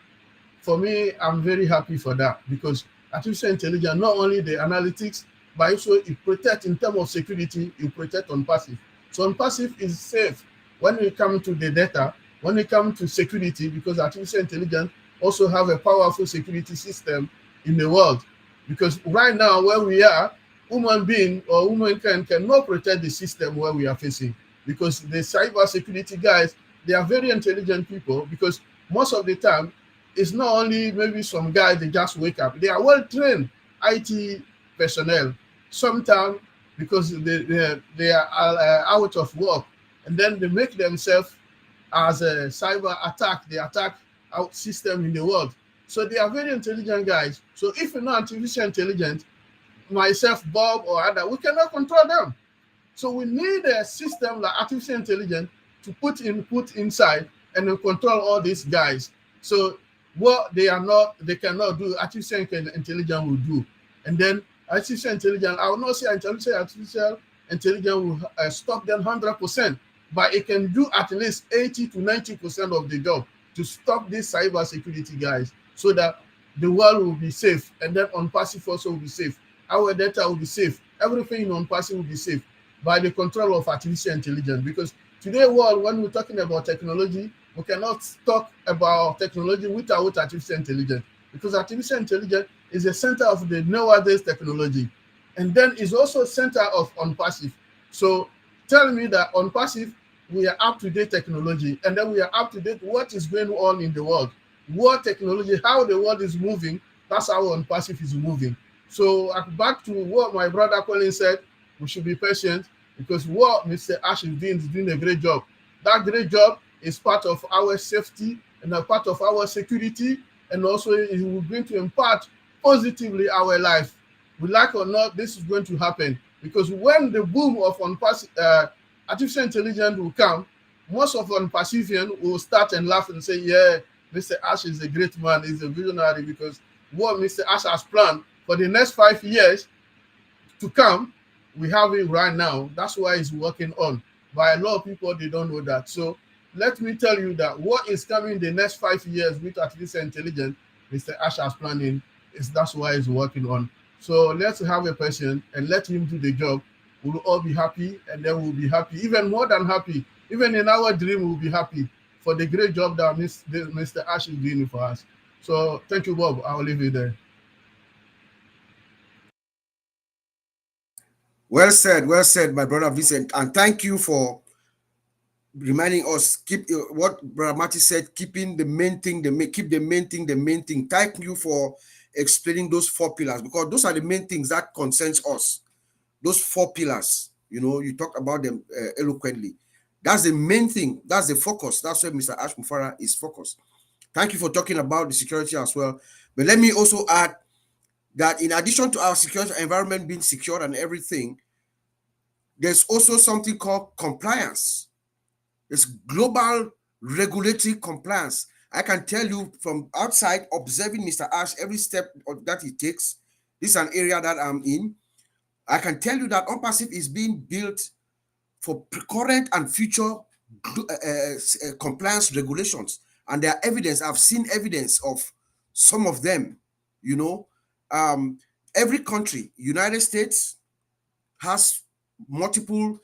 for me, I'm very happy for that, because artificial intelligence, not only the analytics, but also it protects in terms of security, it protects Onpassive. So Onpassive is safe when it comes to the data, when it comes to security, because artificial intelligence also have a powerful security system in the world. Because right now where we are, human being or humankind cannot protect the system where we are facing. Because the cyber security guys, they are very intelligent people, because most of the time it's not only maybe some guys they just wake up. They are well trained IT personnel. Sometimes because they are out of work, and then they make themselves as a cyber attack. They attack our system in the world. So they are very intelligent guys. So if you're not artificial intelligence, myself, Bob, or other, we cannot control them. So we need a system like artificial intelligence to put inside and then control all these guys. So what they are not, they cannot do, artificial intelligence will do. And then artificial intelligence, I will not say artificial intelligence will stop them 100%, but it can do at least 80 to 90% of the job to stop these cyber security guys, so that the world will be safe. And then Onpassive also will be safe. Our data will be safe. Everything in Onpassive will be safe by the control of artificial intelligence. Because today world, when we're talking about technology, we cannot talk about technology without artificial intelligence, because artificial intelligence is the center of the nowadays technology, and then is also center of Onpassive. So tell me that Onpassive, we are up to date technology, and then we are up to date what is going on in the world, what technology, how the world is moving. That's how Onpassive is moving. So back to what my brother Colin said, we should be patient, because what Mr. Ash is doing a great job. That great job is part of our safety and a part of our security, and also it will going to impact positively our life. We like or not, this is going to happen, because when the boom of artificial intelligence will come, most of Onpassivian will start and laugh and say, yeah, Mr. Ash is a great man, he's a visionary, because what Mr. Ash has planned for the next 5 years to come, we have it right now. That's why he's working on. But a lot of people, they don't know that. So let me tell you that what is coming the next 5 years with artificial intelligence, Mr. Ash has planning, that's why he's working on. So let's have a patient and let him do the job. We'll all be happy, and then we'll be happy, even more than happy. Even in our dream, we'll be happy for the great job that Mr. Ash is doing for us. So thank you, Bob. I'll leave it there.
Well said, my brother Vincent. And thank you for reminding us, keep what Brother Marty said, keeping the main thing, keep the main thing, the main thing. Thank you for explaining those 4 pillars, because those are the main things that concerns us. Those 4 pillars, you talked about them eloquently. That's the main thing. That's the focus. That's where Mr. Ash Mufara is focused. Thank you for talking about the security as well. But let me also add that in addition to our security environment being secure and everything, there's also something called compliance. There's global regulatory compliance. I can tell you from outside, observing Mr. Ash, every step that he takes, this is an area that I'm in. I can tell you that Onpassive is being built for current and future compliance regulations. And there are evidence, I've seen evidence of some of them. Every country, United States, has multiple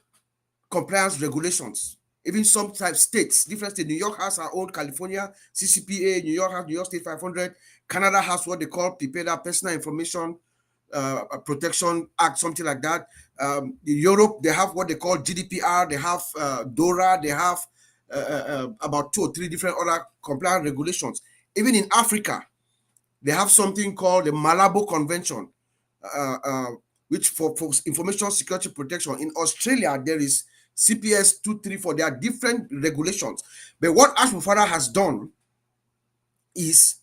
compliance regulations. Even some states, different states. New York has our own, California, CCPA, New York has New York State 500, Canada has what they call PIPEDA, Personal Information Protection Act, something like that. In Europe, they have what they call GDPR, they have DORA, they have about 2 or 3 different other compliance regulations. Even in Africa, they have something called the Malabo Convention, which for information security protection. In Australia, there is CPS 234. There are different regulations. But what Ash Mufara has done is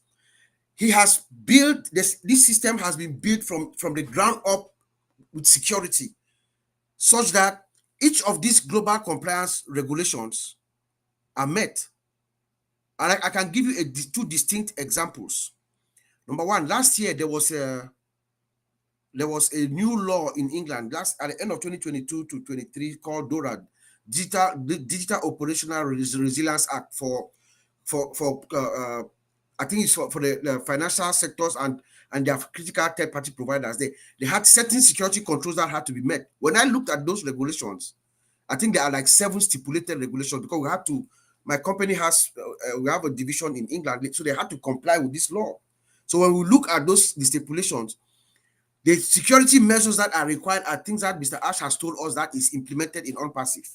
he has built this system has been built from the ground up with security, such that each of these global compliance regulations are met. And I can give you 2 distinct examples. Number one, last year there was a new law in England at the end of 2022 to 23 called DORA, Digital Operational Resilience Act, for I think it's for the financial sectors and and their critical third-party providers, they had certain security controls that had to be met. When I looked at those regulations, I think there are like 7 stipulated regulations, because we had to, my company has, we have a division in England, so they had to comply with this law. So when we look at the stipulations, the security measures that are required are things that Mr. Ash has told us that is implemented in Onpassive.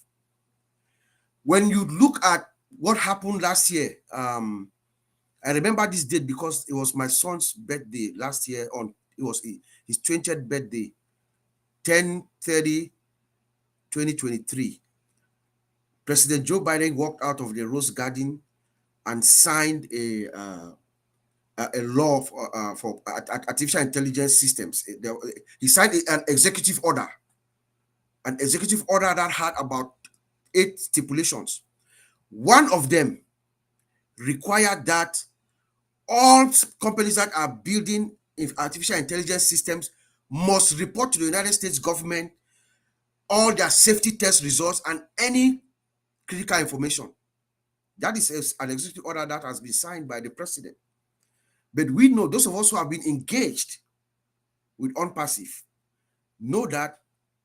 When you look at what happened last year, I remember this date because it was my son's birthday last year. It was his 20th birthday, 10/30/2023. President Joe Biden walked out of the Rose Garden and signed a law for artificial intelligence systems. He signed an executive order that had about 8 stipulations. One of them required that all companies that are building artificial intelligence systems must report to the United States government all their safety test results and any critical information. That is an executive order that has been signed by the president. But we know, those of us who have been engaged with Onpassive know that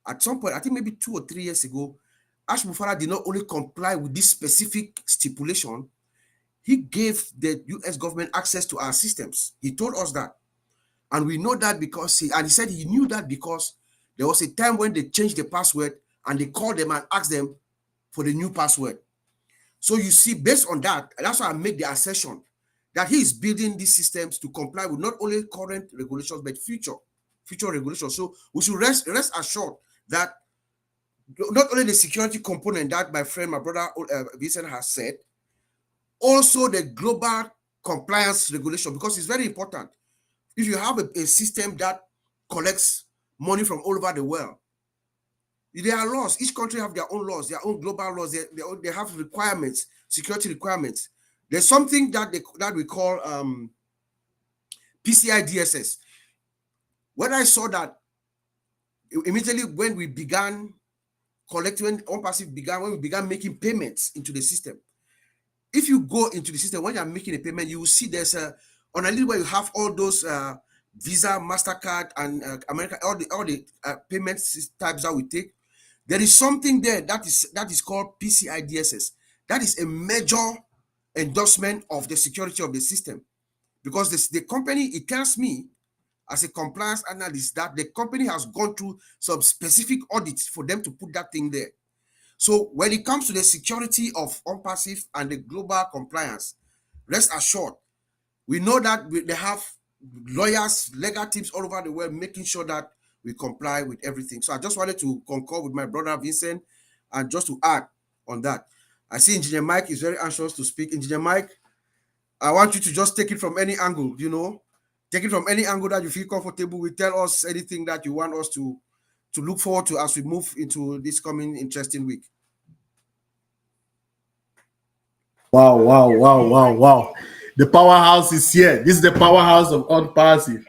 at some point, I think maybe 2 or 3 years ago, Ash Mufara did not only comply with this specific stipulation, he gave the US government access to our systems. He told us that. And we know that because he said he knew that because there was a time when they changed the password and they called them and asked them for the new password. So you see, based on that, that's why I make the assertion that he is building these systems to comply with not only current regulations, but future regulations. So we should rest assured that not only the security component that my friend, my brother Vincent has said, also the global compliance regulation, because it's very important. If you have a system that collects money from all over the world, there are laws. Each country have their own laws, their own global laws. They have requirements, security requirements. There's something that we call PCI DSS. When I saw that, immediately when we began collecting, when Onpassive began, when we began making payments into the system, if you go into the system, when you're making a payment, you will see there's on a little where you have all those Visa, MasterCard, and American, all the payment types that we take. There is something there that is called PCI DSS. That is a major endorsement of the security of the system, because the company, it tells me as a compliance analyst that the company has gone through some specific audits for them to put that thing there. So when it comes to the security of Onpassive and the global compliance, rest assured, we know that they have lawyers, legal teams all over the world making sure that we comply with everything. So I just wanted to concur with my brother Vincent, and just to add on that. I see Engineer Mike is very anxious to speak. Engineer Mike, I want you to just take it from any angle, take it from any angle that you feel comfortable with. Tell us anything that you want us to look forward to as we move into this coming interesting week.
Wow. The powerhouse is here. This is the powerhouse of Onpassive.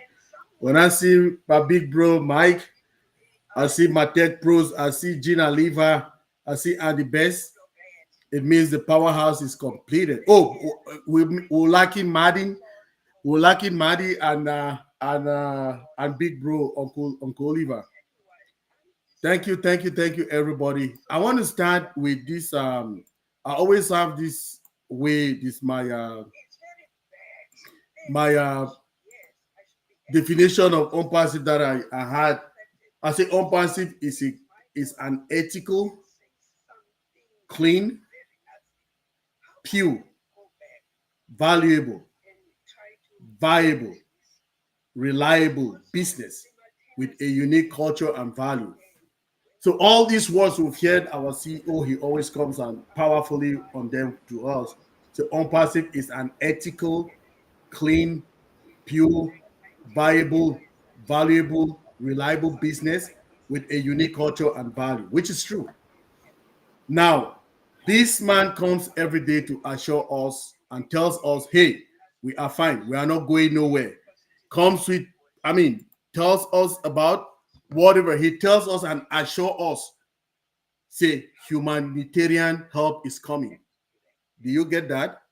When I see my big bro Mike, I see my tech pros, I see Gina Lever, I see Andy Best, it means the powerhouse is completed. Oh, we're lacking Maddie, and big bro Uncle Oliver. Thank you, everybody. I want to start with this. I always have this way. This my definition of Onpassive that I had. I say Onpassive is an ethical, clean, pure, valuable, viable, reliable business with a unique culture and value. So all these words we've heard, our CEO, he always comes and powerfully on them to us. So Onpassive is an ethical, clean, pure, viable, valuable, reliable business with a unique culture and value, which is true. Now, this man comes every day to assure us and tells us, hey, we are fine. We are not going nowhere. Tells us about whatever. He tells us and assure us, say, humanitarian help is coming. Do you get that?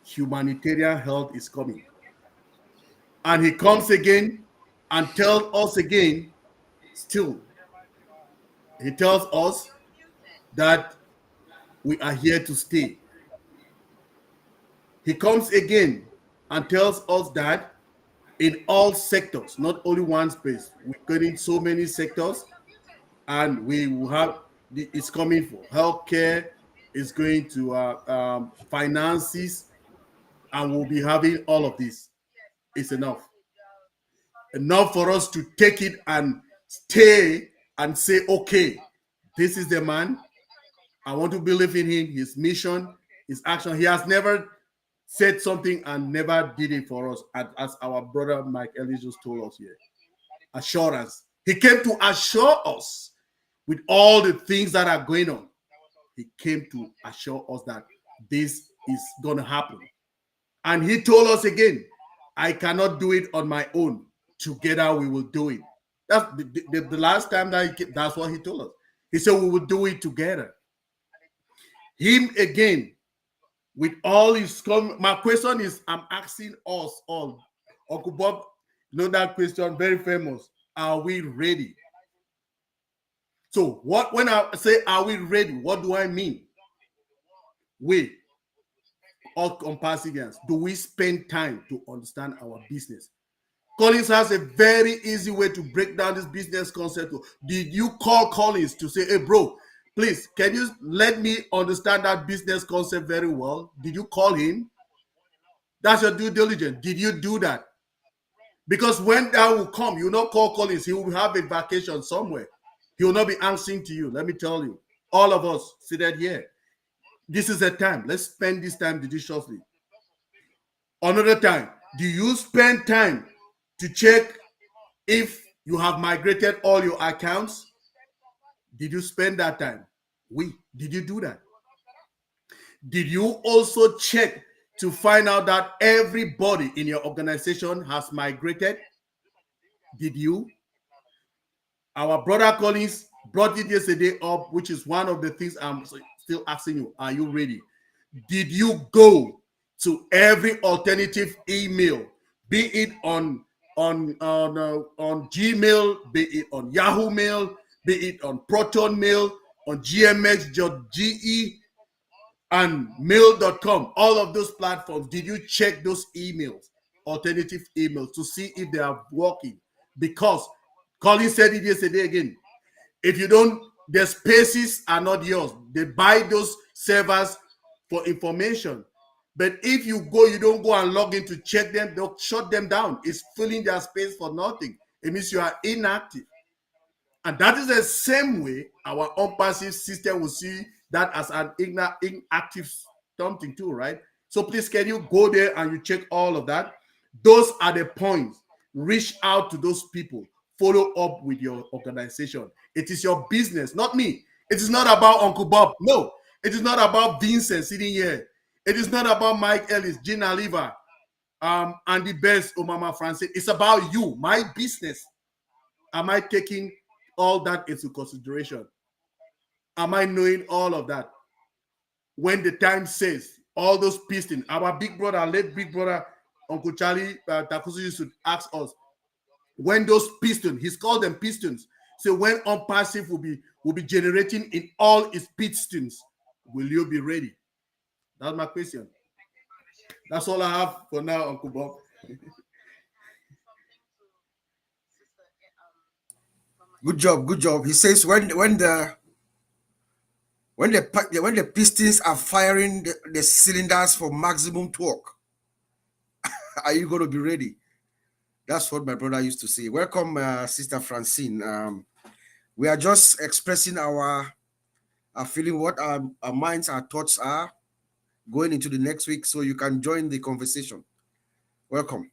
Humanitarian help is coming.
And he comes again and tells us again, still, he tells us that we are here to stay. He comes again and tells us that in all sectors, not only one space, we're getting so many sectors, and we will have it's coming for healthcare, it's going to finances, and we'll be having all of this. It's enough for us to take it and stay and say, okay, this is the man. I want to believe in him, his mission, his action. He has never said something and never did it for us, as our brother Mike Ellis just told us here. Assurance. He came to assure us with all the things that are going on. He came to assure us that this is going to happen. And he told us again, I cannot do it on my own. Together we will do it. That's the last time that that's what he told us. He said we will do it together. Him again, with all his my question is, I'm asking us all. Uncle Bob, you know that question, very famous. Are we ready? So when I say are we ready, what do I mean? We, all Onpassivians, do we spend time to understand our business? Collins has a very easy way to break down this business concept. Did you call Collins to say, hey bro, please, can you let me understand that business concept very well? Did you call him? That's your due diligence. Did you do that? Because when that will come, you will not call Collins. He will have a vacation somewhere. He will not be answering to you. Let me tell you, all of us seated here, this is a time. Let's spend this time judiciously. Another time, do you spend time to check if you have migrated all your accounts? Did you spend that time? Did you do that? Did you also check to find out that everybody in your organization has migrated? Did you? Our brother Collins brought it yesterday up, which is one of the things I'm still asking you. Are you ready? Did you go to every alternative email, be it on Gmail, be it on Yahoo Mail, be it on Proton Mail, on gmx.ge and mail.com, all of those platforms? Did you check those emails, alternative emails, to see if they are working? Because Colin said it yesterday again. If you don't, the spaces are not yours. They buy those servers for information. But if you go, you don't go and log in to check them, they'll shut them down. It's filling their space for nothing. It means you are inactive. And that is the same way our Onpassive system will see that as an inactive something too, right? So please, can you go there and you check all of that? Those are the points. Reach out to those people. Follow up with your organization. It is your business, not me. It is not about Uncle Bob. No, it is not about Vincent sitting here. It is not about Mike Ellis, Gina Aliva, Andy Best, Omama Francis. It's about you, my business. Am I taking all that into consideration? Am I knowing all of that? When the time says, all those pistons, our big brother, late big brother, Uncle Charlie Takusu used to ask us, when those pistons, he's called them pistons. So when Onpassive will be generating in all its pistons, will you be ready? That's my question. That's all I have for now, Uncle Bob.
Good job, good job. He says when the pistons are firing the cylinders for maximum torque, are you going to be ready? That's what my brother used to say. Welcome, Sister Francine. We are just expressing our feeling, what our minds, our thoughts are going into the next week, so you can join the conversation. Welcome.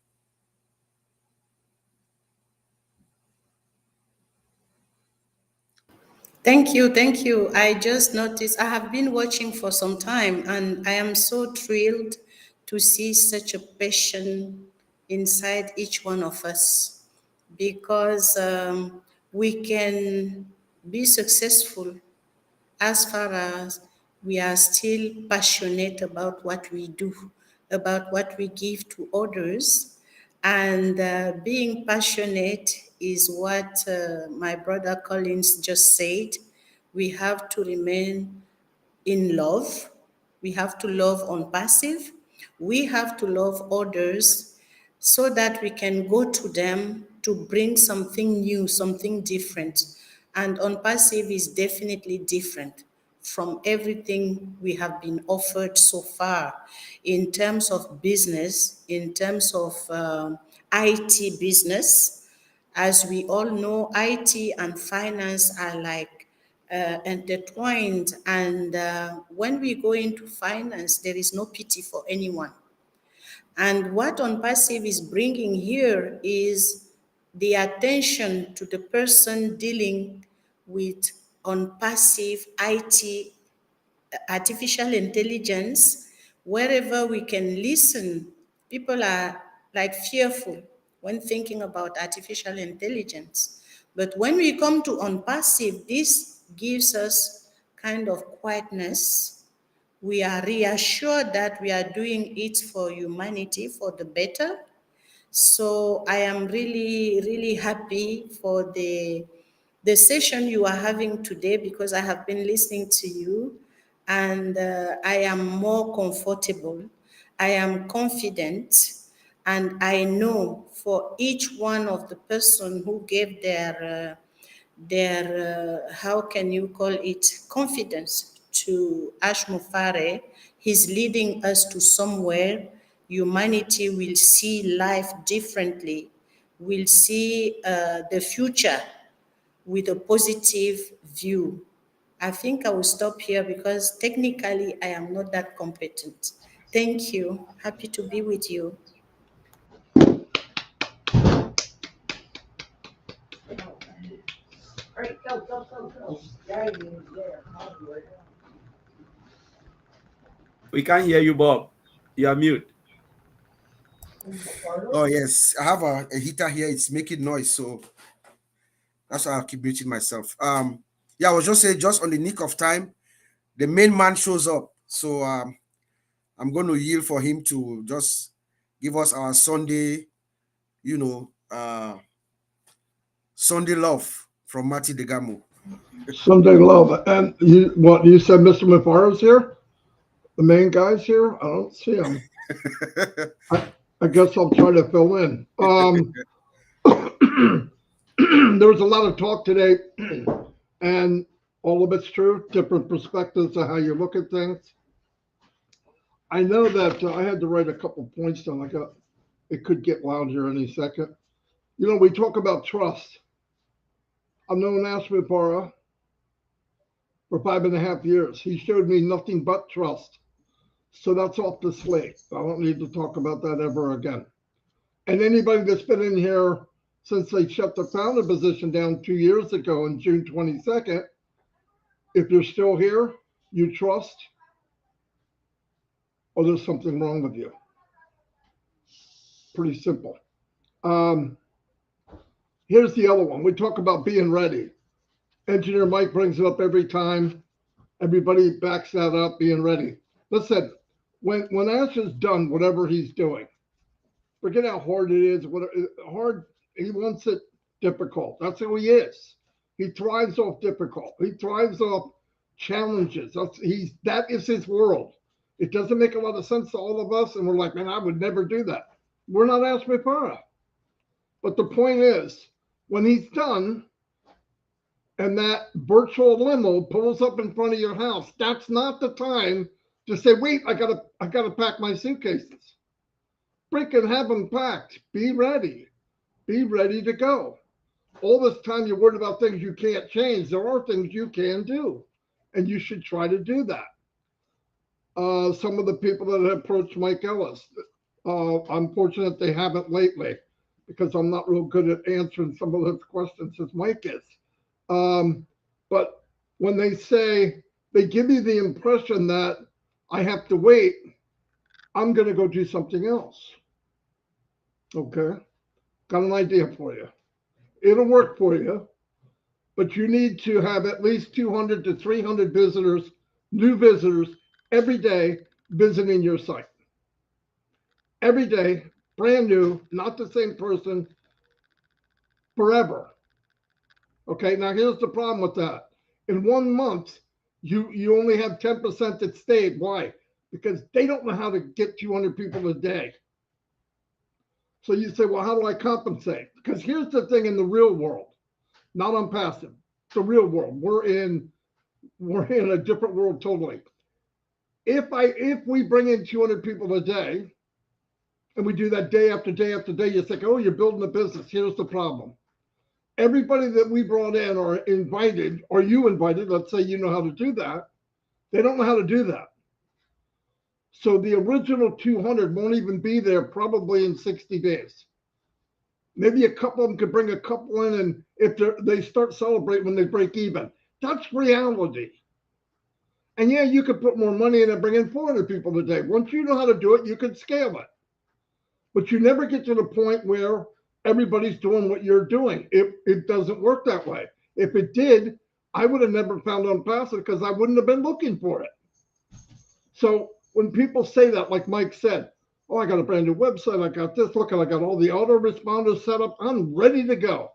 Thank you, thank you. I just noticed I have been watching for some time, and I am so thrilled to see such a passion inside each one of us, because we can be successful as far as we are still passionate about what we do, about what we give to others, And being passionate is what my brother Collins just said. We have to remain in love. We have to love Onpassive. We have to love others so that we can go to them to bring something new, something different. And Onpassive is definitely different from everything we have been offered so far in terms of business, in terms of IT business. As we all know, IT and finance are like intertwined. And when we go into finance, there is no pity for anyone. And what Onpassive is bringing here is the attention to the person dealing with Onpassive IT, artificial intelligence, wherever we can listen. People are like fearful when thinking about artificial intelligence. But when we come to Onpassive, this gives us kind of quietness. We are reassured that we are doing it for humanity, for the better. So I am really, really happy for the session you are having today, because I have been listening to you, and I am more comfortable. I am confident, and I know for each one of the person who gave their how can you call it, confidence to Ashmufare, he's leading us to somewhere. Humanity will see life differently, will see the future with a positive view. I think I will stop here because technically I am not that competent. Thank you. Happy to be with you.
We can't hear you, Bob. You are mute.
Oh yes, I have a heater here. It's making noise, so that's why I keep muting myself. Yeah, I was just saying, just on the nick of time, the main man shows up. So I'm going to yield for him to just give us our Sunday, you know, Sunday love from Marty Degamo.
Sunday love. And you said Mr. Mafara's here? The main guy's here? I don't see him. I guess I'll try to fill in. There was a lot of talk today, and all of it's true, different perspectives of how you look at things. I know that I had to write a couple points down. It could get loud here any second. You know, we talk about trust. I've known Ashmi Para for 5.5 years. He showed me nothing but trust. So that's off the slate. I don't need to talk about that ever again. And anybody that's been in here since they shut the founder position down 2 years ago on June 22nd, if you're still here, you trust, or there's something wrong with you. Pretty simple. Here's the other one. We talk about being ready. Engineer Mike brings it up every time. Everybody backs that up, being ready. Listen, when Ash is done, whatever he's doing, forget how hard it is. Hard, he wants it difficult. That's who he is. He thrives off difficult. He thrives off challenges. That is his world. It doesn't make a lot of sense to all of us, and we're like, man, I would never do that. We're not Ashmi Para. But the point is, when he's done, and that virtual limo pulls up in front of your house, that's not the time to say, wait, I gotta pack my suitcases. Freaking have them packed. Be ready. Be ready to go. All this time you're worried about things you can't change. There are things you can do, and you should try to do that. Some of the people that have approached Mike Ellis, I'm fortunate they haven't lately, because I'm not real good at answering some of those questions as Mike is. But when they say, they give me the impression that I have to wait, I'm going to go do something else. Okay. Got an idea for you. It'll work for you, but you need to have at least 200 to 300 visitors, new visitors, every day visiting your site. Every day, brand new, not the same person forever. Okay, now here's the problem with that. In 1 month, you only have 10% that stayed. Why? Because they don't know how to get 200 people a day. So you say, well, how do I compensate? Because here's the thing in the real world, not on passive, the real world. We're in a different world totally. If we bring in 200 people a day, and we do that day after day after day, you think, oh, you're building a business. Here's the problem. Everybody that we brought in or invited, or you invited, let's say you know how to do that, they don't know how to do that. So the original 200 won't even be there probably in 60 days. Maybe a couple of them could bring a couple in, and if they start celebrating when they break even. That's reality. And yeah, you could put more money in and bring in 400 people a day. Once you know how to do it, you can scale it. But you never get to the point where everybody's doing what you're doing. It doesn't work that way. If it did, I would have never found Onpassive because I wouldn't have been looking for it. So when people say that, like Mike said, oh, I got a brand new website, I got this, look, I got all the autoresponders set up, I'm ready to go.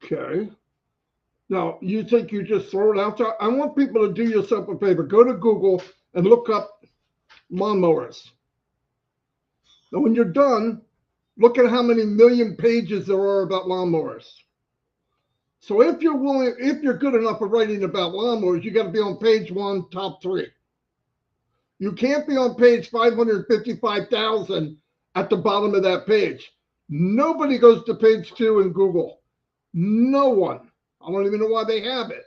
Okay. Now, you think you just throw it out there? I want people to do yourself a favor. Go to Google and look up lawnmowers. Now, when you're done, look at how many million pages there are about lawnmowers. So if you're good enough at writing about lawnmowers, you got to be on page 1, top 3. You can't be on page 555,000 at the bottom of that page. Nobody goes to page 2 in Google. No one. I don't even know why they have it.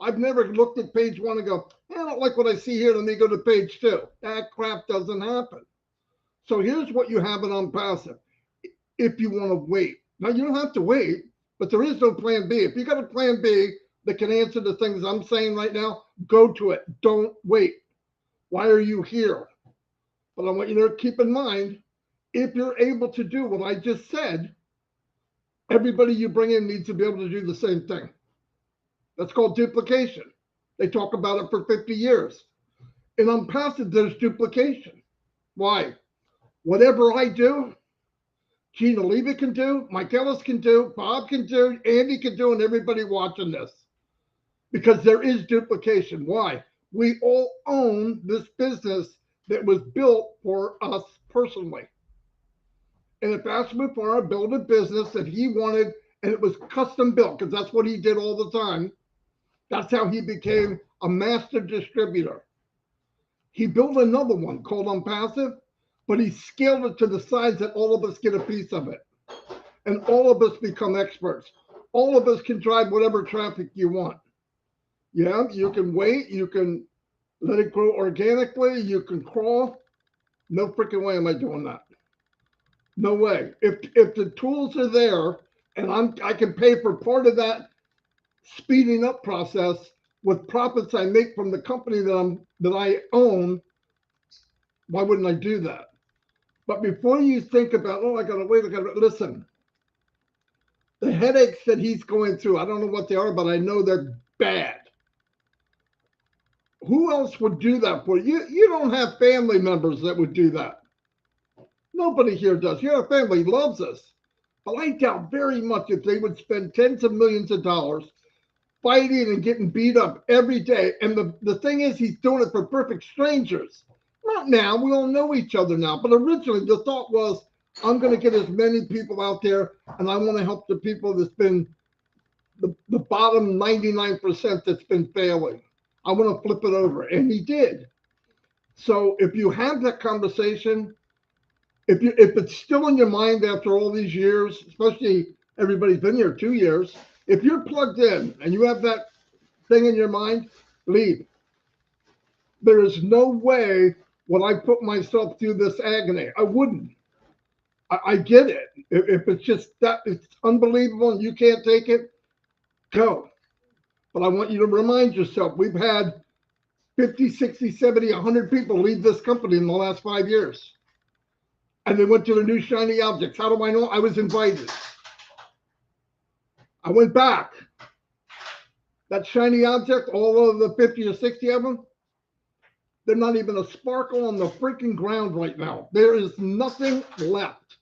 I've never looked at page 1 and go, I don't like what I see here. Let me go to page 2. That crap doesn't happen. So here's what you have it Onpassive. If you want to wait. Now, you don't have to wait, but there is no plan B. If you got a plan B that can answer the things I'm saying right now, go to it. Don't wait. Why are you here? But I want you to keep in mind, if you're able to do what I just said, everybody you bring in needs to be able to do the same thing. That's called duplication. They talk about it for 50 years. In Onpassive, there's duplication. Why? Whatever I do, Gina Levy can do, Mike Ellis can do, Bob can do, Andy can do, and everybody watching this. Because there is duplication. Why? We all own this business that was built for us personally. And if Ashman Farah built a business that he wanted, and it was custom built, because that's what he did all the time, that's how he became a master distributor. He built another one called Onpassive, but he scaled it to the size that all of us get a piece of it. And all of us become experts. All of us can drive whatever traffic you want. Yeah, you can wait, you can let it grow organically, you can crawl. No freaking way am I doing that. No way. If the tools are there and I can pay for part of that speeding up process with profits I make from the company that I own, why wouldn't I do that? But before you think about, oh, I gotta wait, listen. The headaches that he's going through, I don't know what they are, but I know they're bad. Who else would do that for you? You don't have family members that would do that. Nobody here does. Your family loves us. But I doubt very much if they would spend tens of millions of dollars fighting and getting beat up every day. And the thing is, he's doing it for perfect strangers. Not now. We all know each other now. But originally, the thought was, I'm going to get as many people out there, and I want to help the people that's been the bottom 99% that's been failing. I want to flip it over. And he did. So if you have that conversation, if it's still in your mind after all these years, especially everybody's been here 2 years, if you're plugged in and you have that thing in your mind, leave. There is no way would I put myself through this agony. I wouldn't. I get it. If it's just that, it's unbelievable and you can't take it, go. But I want you to remind yourself, we've had 50, 60, 70, 100 people leave this company in the last 5 years. And they went to the new shiny objects. How do I know? I was invited. I went back. That shiny object, all of the 50 or 60 of them, There's not even a sparkle on the freaking ground right now. There is nothing left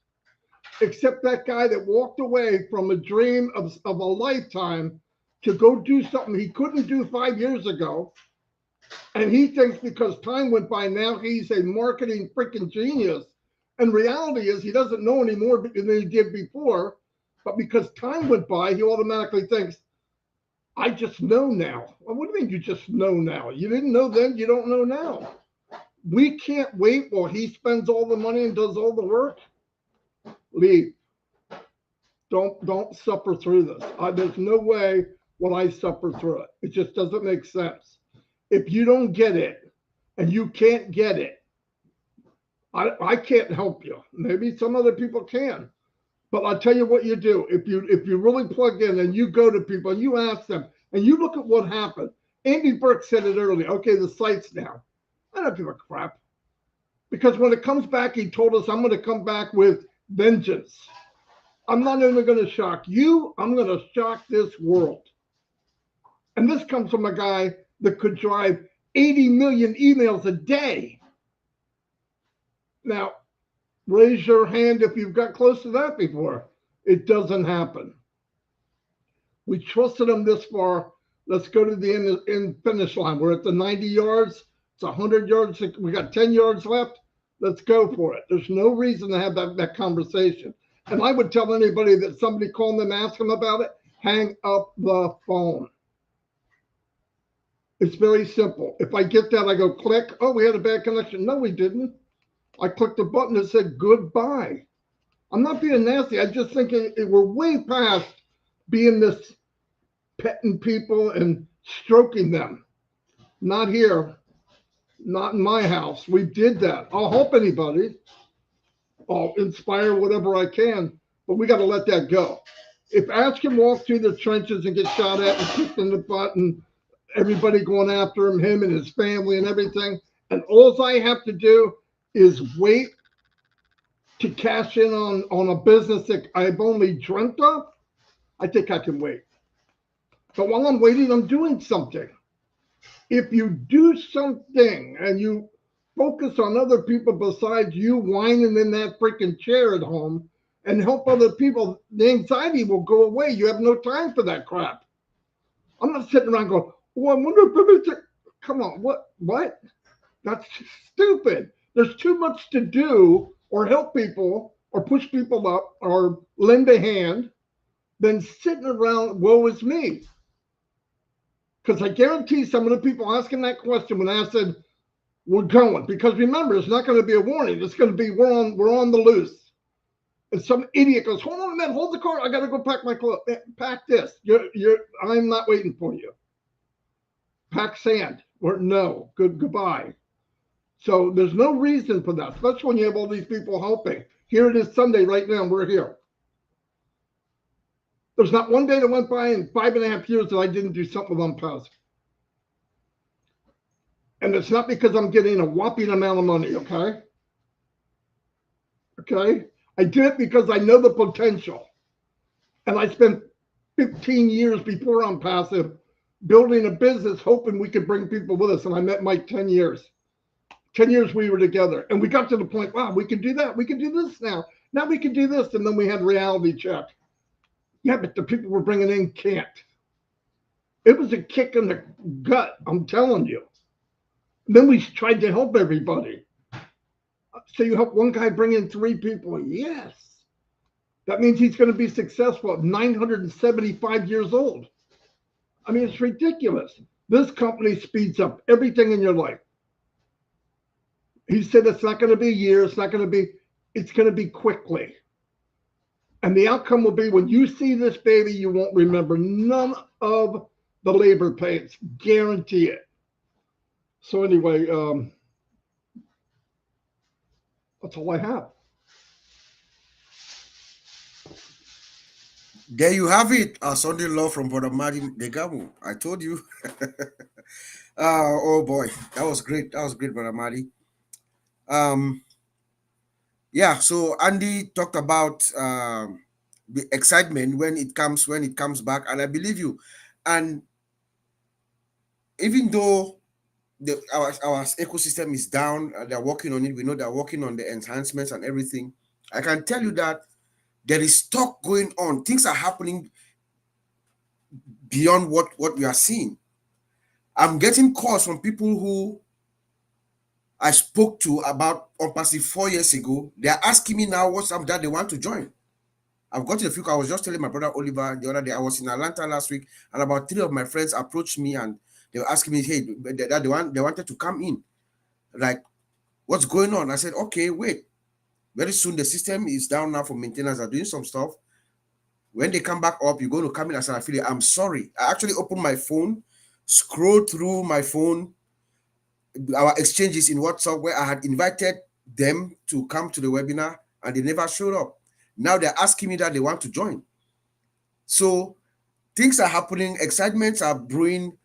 except that guy that walked away from a dream of a lifetime to go do something he couldn't do 5 years ago. And he thinks because time went by, now he's a marketing freaking genius. And reality is he doesn't know any more than he did before. But because time went by, he automatically thinks, I just know now. Well, what do you mean you just know now? You didn't know then, you don't know now. We can't wait while he spends all the money and does all the work. Leave. Don't suffer through this. There's no way will I suffer through it. It just doesn't make sense. If you don't get it and you can't get it, I can't help you. Maybe some other people can. But I'll tell you what you do. If you really plug in and you go to people and you ask them and you look at what happened. Andy Burke said it earlier. Okay, the site's down. I don't give a crap. Because when it comes back, he told us, I'm going to come back with vengeance. I'm not only going to shock you, I'm going to shock this world. And this comes from a guy that could drive 80 million emails a day. Now, raise your hand if you've got close to that before. It doesn't happen. We trusted him this far. Let's go to the end finish line. We're at the 90 yards. It's 100 yards. We got 10 yards left. Let's go for it. There's no reason to have that conversation. And I would tell anybody that somebody called them, ask them about it, hang up the phone. It's very simple. If I get that, I go click. Oh, we had a bad connection. No, we didn't. I clicked the button that said goodbye. I'm not being nasty. I just think we're way past being this petting people and stroking them. Not here. Not in my house. We did that. I'll help anybody. I'll inspire whatever I can. But we got to let that go. If Ash can walk through the trenches and get shot at and kicked in the butt and everybody going after him and his family and everything, and all I have to do is wait to cash in on a business that I've only dreamt of, I think I can wait. But while I'm waiting, I'm doing something. If you do something and you focus on other people besides you whining in that freaking chair at home and help other people, the anxiety will go away. You have no time for that crap. I'm not sitting around going, oh, I wonder if everything, come on, what? That's stupid. There's too much to do or help people or push people up or lend a hand than sitting around, woe is me. Because I guarantee some of the people asking that question when I said, we're going. Because remember, it's not going to be a warning. It's going to be, we're on the loose. And some idiot goes, hold on a minute, hold the car. I got to go pack my clothes. Pack this. I'm not waiting for you. Pack sand. Or no, goodbye. So there's no reason for that, especially when you have all these people helping. Here it is Sunday right now, we're here. There's not one day that went by in 5.5 years that I didn't do something with Onpassive. And it's not because I'm getting a whopping amount of money, okay? Okay? I did it because I know the potential. And I spent 15 years before Onpassive building a business hoping we could bring people with us. And I met Mike 10 years. 10 years we were together. And we got to the point, wow, we can do that. We can do this now. Now we can do this. And then we had reality check. Yeah, but the people we're bringing in can't. It was a kick in the gut, I'm telling you. And then we tried to help everybody. So you help one guy bring in 3 people. Yes. That means he's going to be successful at 975 years old. I mean, it's ridiculous. This company speeds up everything in your life. He said it's not going to be a year. It's going to be quickly. And the outcome will be when you see this baby, you won't remember none of the labor pains. Guarantee it. So anyway, that's all I have.
There you have it. Sunday law from Brother Marty Degamu. I told you. Oh boy, that was great. That was great, Brother Marty. Yeah. So Andy talked about the excitement when it comes back, and I believe you. And even though our ecosystem is down. They're working on it. We know they're working on the enhancements and everything. I can tell you that there is talk going on. Things are happening beyond what we are seeing. I'm getting calls from people who I spoke to about Onpassive 4 years ago. They are asking me now what's up that they want to join. I've gotten a few. I was just telling my brother Oliver the other day. I was in Atlanta last week, and about 3 of my friends approached me and they were asking me, "Hey, that they wanted to come in. Like, what's going on?" I said, "Okay, wait. Very soon the system is down now for maintenance. They're doing some stuff. When they come back up, you're going to come in as an affiliate." I'm sorry. I actually opened my phone, scrolled through my phone, our exchanges in WhatsApp where I had invited them to come to the webinar and they never showed up. Now they're asking me that they want to join. So things are happening, excitements are brewing,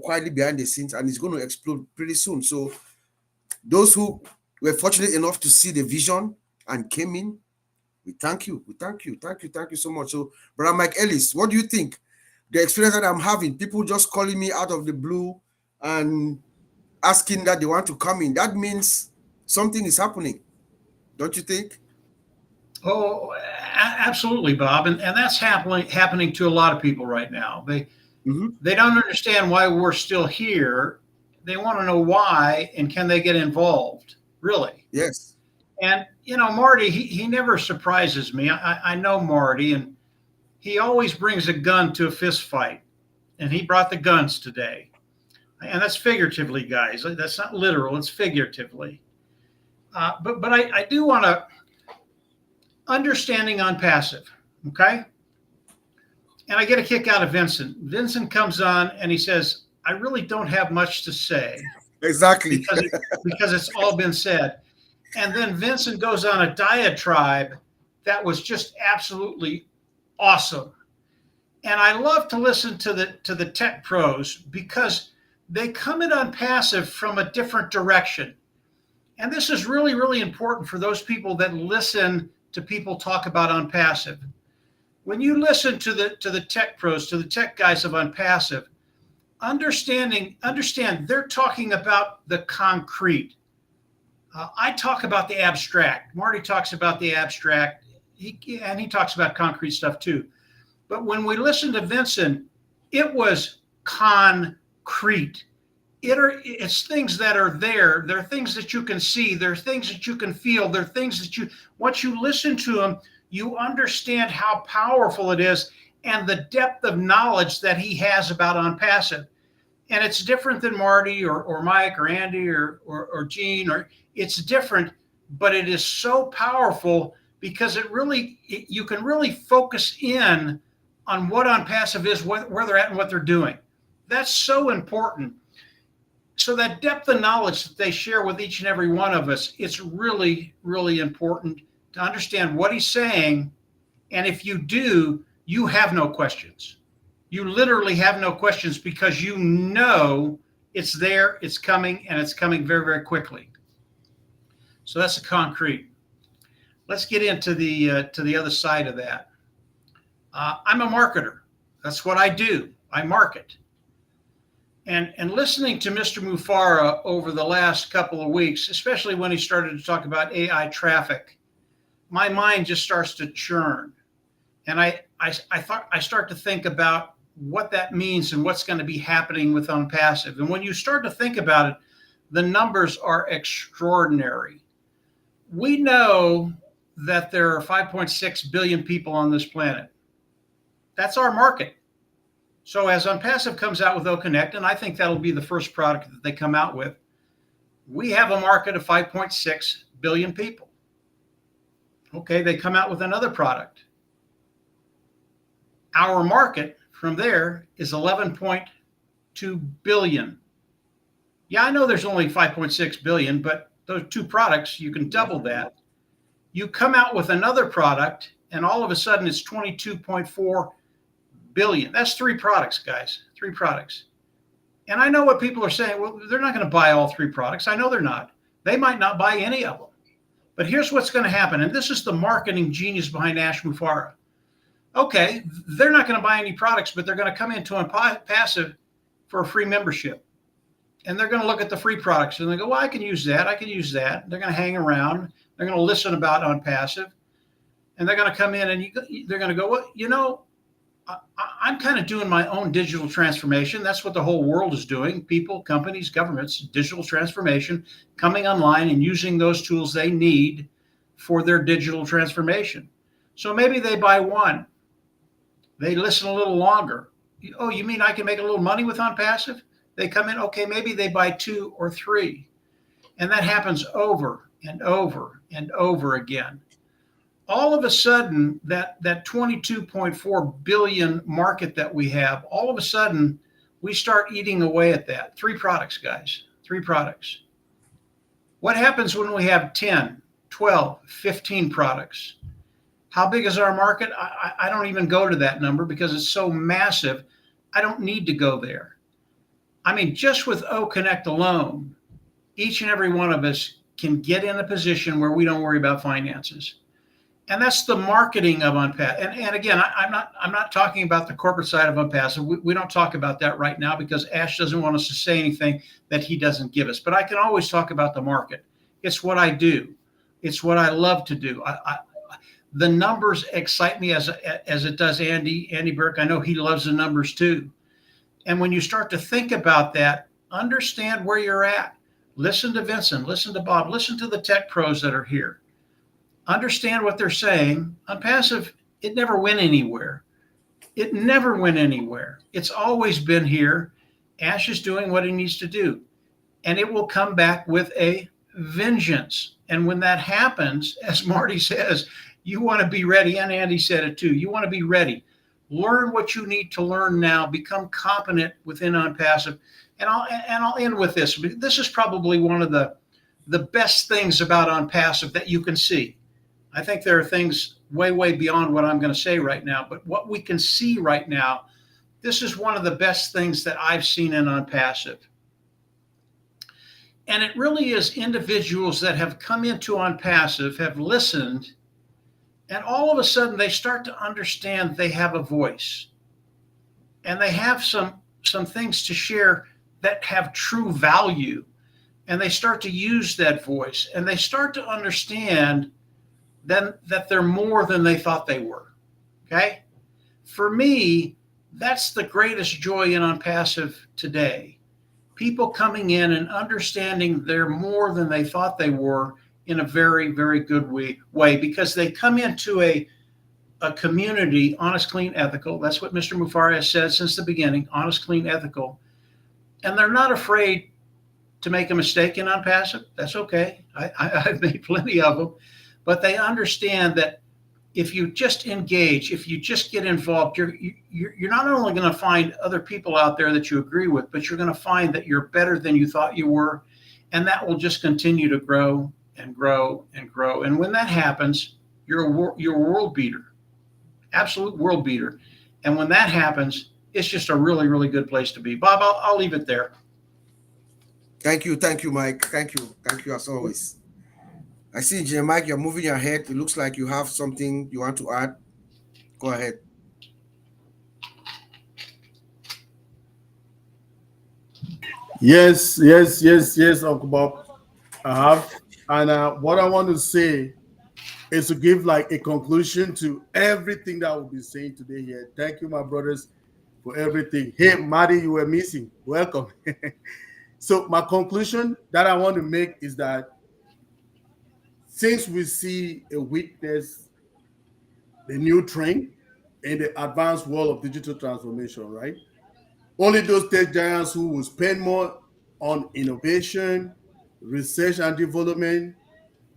quietly behind the scenes, and it's going to explode pretty soon. So those who were fortunate enough to see the vision and came in, we thank you. We thank you. Thank you so much. So, Brother Mike Ellis, what do you think? The experience that I'm having, people just calling me out of the blue and asking that they want to come in, that means something is happening, don't you think?
Oh, absolutely, Bob, and that's happening to a lot of people right now. They don't understand why we're still here. They want to know why and can they get involved, really.
Yes.
And Marty, he never surprises me. I know Marty, and he always brings a gun to a fist fight, and he brought the guns today. And that's figuratively, guys. That's not literal. It's figuratively. But I do want to understanding Onpassive, okay? And I get a kick out of Vincent. Vincent comes on and he says, "I really don't have much to say."
Exactly.
because it's all been said. And then Vincent goes on a diatribe that was just absolutely awesome. And I love to listen to the tech pros because they come in Onpassive from a different direction. And this is really, really important for those people that listen to people talk about Onpassive. When you listen to the tech pros, to the tech guys of Onpassive, understand they're talking about the concrete. I talk about the abstract. Marty talks about the abstract. He talks about concrete stuff too. But when we listen to Vincent, it was concrete. It's things that are there. There are things that you can see. There are things that you can feel. There are things that once you listen to them, you understand how powerful it is and the depth of knowledge that he has about Onpassive. And it's different than Marty or Mike or Andy or Gene, or it's different, but it is so powerful because you can really focus in on what Onpassive is, where they're at and what they're doing. That's so important. So that depth of knowledge that they share with each and every one of us, it's really, really important to understand what he's saying. And if you do, you have no questions. You literally have no questions because you know it's there, it's coming, and it's coming very, very quickly. So that's the concrete. Let's get into the other side of that. I'm a marketer. That's what I do. I market. And listening to Mr. Mufara over the last couple of weeks, especially when he started to talk about AI traffic, my mind just starts to churn. And I start to think about what that means and what's going to be happening with Onpassive. And when you start to think about it, the numbers are extraordinary. We know that there are 5.6 billion people on this planet. That's our market. So as Onpassive comes out with OConnect, and I think that'll be the first product that they come out with, we have a market of 5.6 billion people. Okay, they come out with another product. Our market from there is 11.2 billion. Yeah, I know there's only 5.6 billion, but those two products, you can double that. You come out with another product, and all of a sudden it's 22.4 billion. That's 3 products, guys. 3 products. And I know what people are saying. Well, they're not going to buy all 3 products. I know they're not. They might not buy any of them. But here's what's going to happen. And this is the marketing genius behind Ash Mufara. Okay, they're not going to buy any products, but they're going to come into Onpassive for a free membership. and they're going to look at the free products and they go, well, I can use that. I can use that. They're going to hang around. They're going to listen about Onpassive, and they're going to come in and they're going to go, well, you know, I'm kind of doing my own digital transformation. That's what the whole world is doing. People, companies, governments, digital transformation, coming online and using those tools they need for their digital transformation. So maybe they buy one. They listen a little longer. Oh, you mean I can make a little money with Onpassive? They come in, okay, maybe they buy 2 or 3. And that happens over and over and over again. All of a sudden, that 22.4 billion market that we have, all of a sudden, we start eating away at that. 3 products, guys, 3 products. What happens when we have 10, 12, 15 products? How big is our market? I don't even go to that number because it's so massive. I don't need to go there. I mean, just with OConnect alone, each and every one of us can get in a position where we don't worry about finances. And that's the marketing of Onpassive. And again, I'm not talking about the corporate side of Onpassive. We don't talk about that right now because Ash doesn't want us to say anything that he doesn't give us. But I can always talk about the market. It's what I do. It's what I love to do. The numbers excite me as it does Andy Burke. I know he loves the numbers too. And when you start to think about that, understand where you're at. Listen to Vincent, listen to Bob, listen to the tech pros that are here. Understand what they're saying. Onpassive, it never went anywhere. It never went anywhere. It's always been here. Ash is doing what he needs to do. And it will come back with a vengeance. And when that happens, as Marty says, you want to be ready, and Andy said it too. You want to be ready. Learn what you need to learn now. Become competent within Onpassive. And I'll end with this. This is probably one of the best things about Onpassive that you can see. I think there are things way, way beyond what I'm going to say right now. But what we can see right now, this is one of the best things that I've seen in Onpassive. And it really is individuals that have come into Onpassive, have listened, and all of a sudden they start to understand they have a voice. And they have some things to share that have true value. And they start to use that voice. And they start to understand then that they're more than they thought they were. Okay? For me, that's the greatest joy in Onpassive today. People coming in and understanding they're more than they thought they were in a very, very good way because they come into a community, honest, clean, ethical. That's what Mr. Mufari has said since the beginning, honest, clean, ethical. And they're not afraid to make a mistake in Onpassive. That's okay. I've made plenty of them. But they understand that if you just engage, if you just get involved, you're not only going to find other people out there that you agree with, but you're going to find that you're better than you thought you were. And that will just continue to grow and grow and grow. And when that happens, you're a world beater, absolute world beater. And when that happens, it's just a really, really good place to be. Bob, I'll leave it there.
Thank you, Mike. Thank you as always. I see, Engineer Mike, you're moving your head. It looks like you have something you want to add. Go ahead.
Yes, Uncle Bob. I have. And what I want to say is to give like a conclusion to everything that we'll be saying today here. Thank you, my brothers, for everything. Hey, Marty, you were missing. Welcome. So my conclusion that I want to make is that since we see a witness, the new trend in the advanced world of digital transformation, right? Only those tech giants who will spend more on innovation, research and development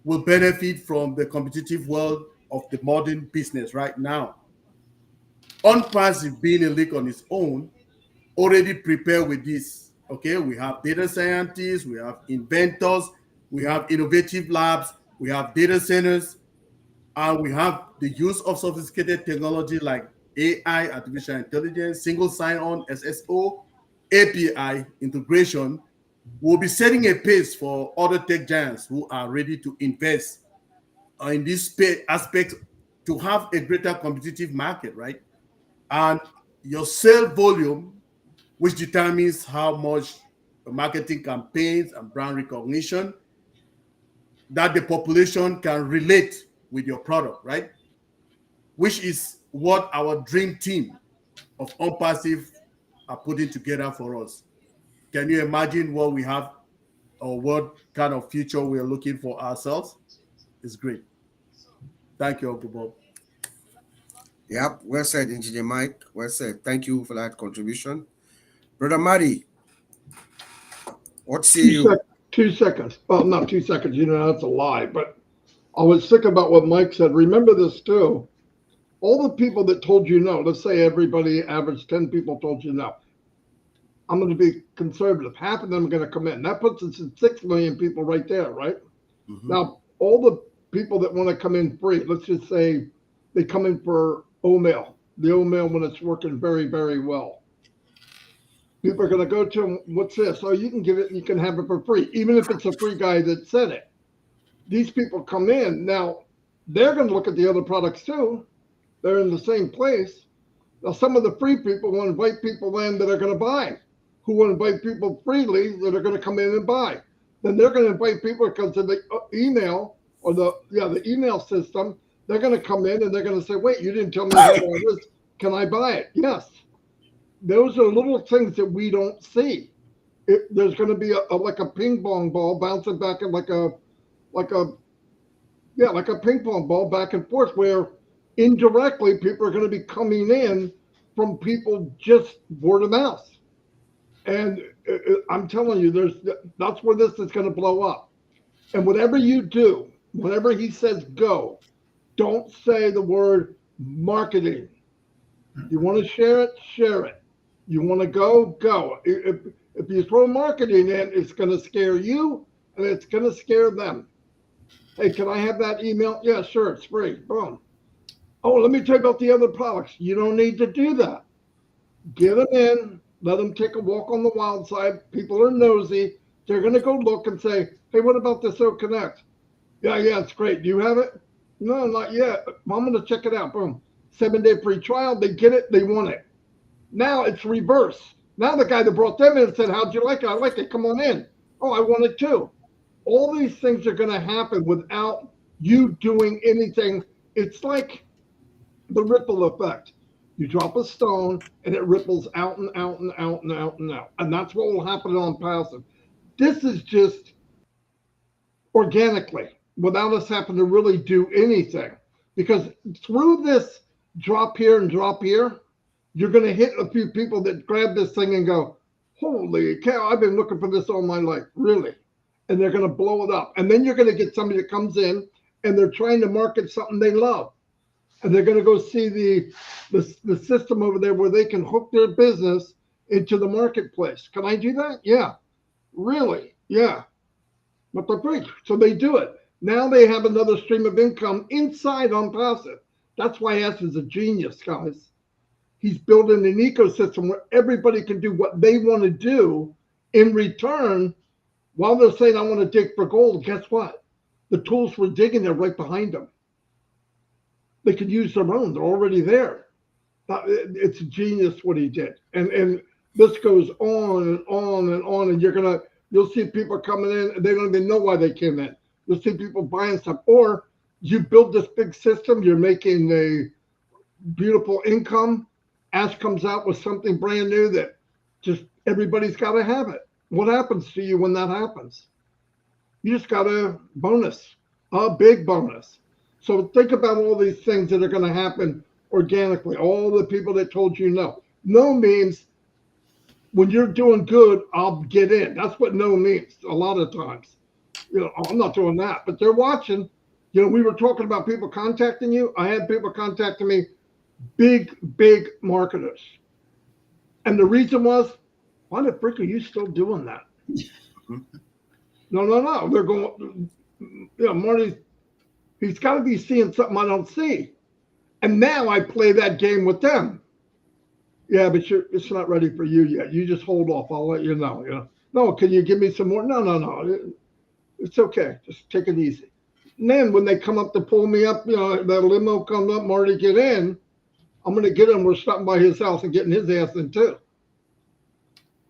will benefit from the competitive world of the modern business right now. Onpassive, being a leak on its own, already prepared with this. Okay, we have data scientists, we have inventors, we have innovative labs, we have data centers, and we have the use of sophisticated technology like AI, artificial intelligence, single sign-on, SSO, API integration. Will be setting a pace for other tech giants who are ready to invest in this aspect to have a greater competitive market, right? And your sale volume, which determines how much marketing campaigns and brand recognition, that the population can relate with your product, right? Which is what our dream team of Onpassive are putting together for us. Can you imagine what we have or what kind of future we're looking for ourselves? It's great. Thank you, Uncle Bob.
Yep, well said, Engineer Mike. Well said. Thank you for that contribution. Brother Marty, what say you?
2 seconds. Well, not 2 seconds. You know, that's a lie. But I was thinking about what Mike said. Remember this too. All the people that told you no, let's say everybody average 10 people told you no. I'm going to be conservative. Half of them are going to come in. That puts us at 6 million people right there, right?
Mhm.
Now, all the people that want to come in free, let's just say they come in for OMail, the OMail when it's working very, very well. People are going to go to them, what's this? Oh, you can give it, you can have it for free, even if it's a free guy that said it. These people come in. Now, they're going to look at the other products too. They're in the same place. Now, some of the free people want to invite people in that are going to buy, who want to invite people freely that are going to come in and buy. Then they're going to invite people because of the email or the email system. They're going to come in and they're going to say, wait, you didn't tell me I had all this. Can I buy it? Yes. Those are little things that we don't see. There's going to be like a ping pong ball bouncing back in like a ping pong ball back and forth, where indirectly people are going to be coming in from people just word of mouth. And I'm telling you, that's where this is going to blow up. And whatever you do, whenever he says go, don't say the word marketing. You want to share it, share it. You want to go, go. If you throw marketing in, it's going to scare you and it's going to scare them. Hey, can I have that email? Yeah, sure, it's free. Boom. Oh, let me tell you about the other products. You don't need to do that. Get them in, let them take a walk on the wild side. People are nosy. They're going to go look and say, hey, what about this Connect? Yeah, it's great. Do you have it? No, not yet. Well, I'm going to check it out. Boom. 7-day free trial. They get it. They want it. Now it's reverse. Now the guy that brought them in said, how'd you like it? I like it. Come on in. Oh, I want it too. All these things are going to happen without you doing anything. It's like the ripple effect. You drop a stone and it ripples out and out and out and out and out. And that's what will happen on passive. This is just organically, without us having to really do anything. Because through this drop here and drop here, you're going to hit a few people that grab this thing and go, holy cow, I've been looking for this all my life. Really? And they're going to blow it up. And then you're going to get somebody that comes in and they're trying to market something they love. And they're going to go see the system over there where they can hook their business into the marketplace. Can I do that? Yeah. Really? Yeah. But they're free. So they do it. Now they have another stream of income inside Onpassive. That's why S is a genius, guys. He's building an ecosystem where everybody can do what they want to do in return. While they're saying, I want to dig for gold, guess what? The tools for digging are right behind them. They could use their own. They're already there. It's genius what he did. And this goes on and on and on. And you'll see people coming in and they don't even know why they came in. You'll see people buying stuff. Or you build this big system, you're making a beautiful income. Ash comes out with something brand new that just everybody's got to have it. What happens to you when that happens? You just got a bonus, a big bonus. So think about all these things that are going to happen organically. All the people that told you no. No means when you're doing good, I'll get in. That's what no means a lot of times. I'm not doing that, but they're watching. We were talking about people contacting you. I had people contacting me, big marketers. And the reason was, why the frick are you still doing that? No. They're going, Marty, he's got to be seeing something I don't see. And now I play that game with them. Yeah, but it's not ready for you yet. You just hold off. I'll let you know. No, can you give me some more? No. It's okay. Just take it easy. And then when they come up to pull me up, that limo comes up, Marty, get in. I'm going to get him. We're stopping by his house and getting his ass in too.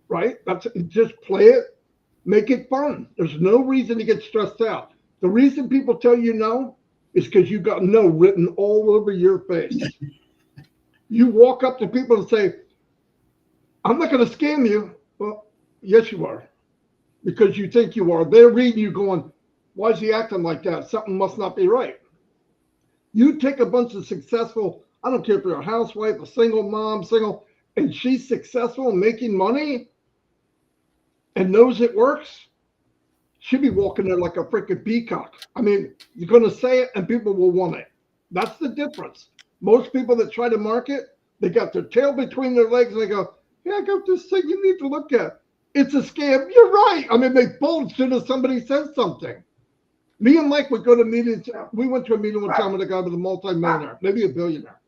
right? That's just play it, make it fun. There's no reason to get stressed out. The reason people tell you no is because you got no written all over your face. You walk up to people and say, I'm not going to scam you. Well, yes, you are, because you think you are. They're reading you going, why is he acting like that? Something must not be right. You take a bunch of successful, I don't care if you're a housewife, a single mom, and she's successful and making money and knows it works, she'd be walking there like a freaking peacock. I mean, you're going to say it and people will want it. That's the difference. Most people that try to market, they got their tail between their legs and they go, yeah, I got this thing you need to look at. It's a scam. You're right. I mean, they fold as soon as somebody says something. Me and Mike would go to meetings. We went to a meeting one time with a guy with a multi-millionaire, maybe a billionaire.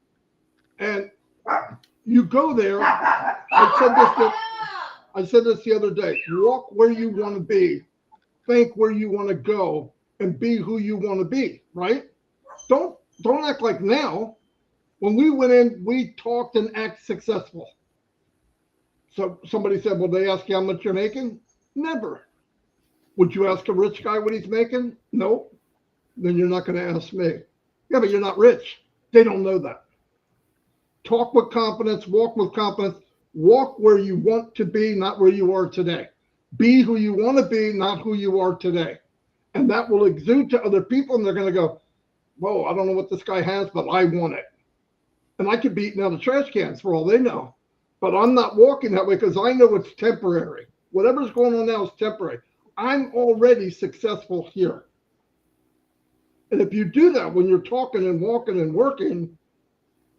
And you go there. I said this the other day. Walk where you want to be, think where you want to go, and be who you want to be. Right? Don't act like now. When we went in, we talked and act successful. So somebody said, "Well, they ask you how much you're making?" Never. Would you ask a rich guy what he's making? No. Then you're not going to ask me. Yeah, but you're not rich. They don't know that. Talk with confidence, walk with confidence, walk where you want to be, not where you are today. Be who you want to be, not who you are today. And that will exude to other people, and they're going to go, whoa, I don't know what this guy has, but I want it. And I could be eating out of trash cans for all they know. But I'm not walking that way because I know it's temporary. Whatever's going on now is temporary. I'm already successful here. And if you do that when you're talking and walking and working,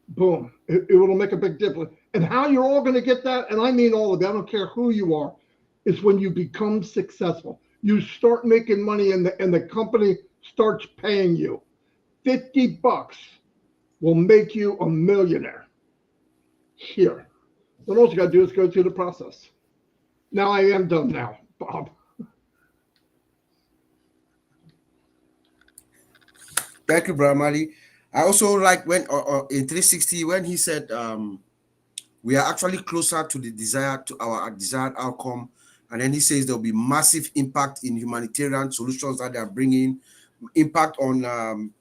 boom, it will make a big difference. And how you're all going to get that, and I mean all of it, I don't care who you are, is when you become successful. You start making money and the company starts paying you. $50 will make you a millionaire here. Then all you got to do is go through the process. Now I am done now, Bob.
Thank you, Brother Mali. I also like when in 360 when he said we are actually closer to our desired outcome, and then he says there will be massive impact in humanitarian solutions that they are bringing, impact on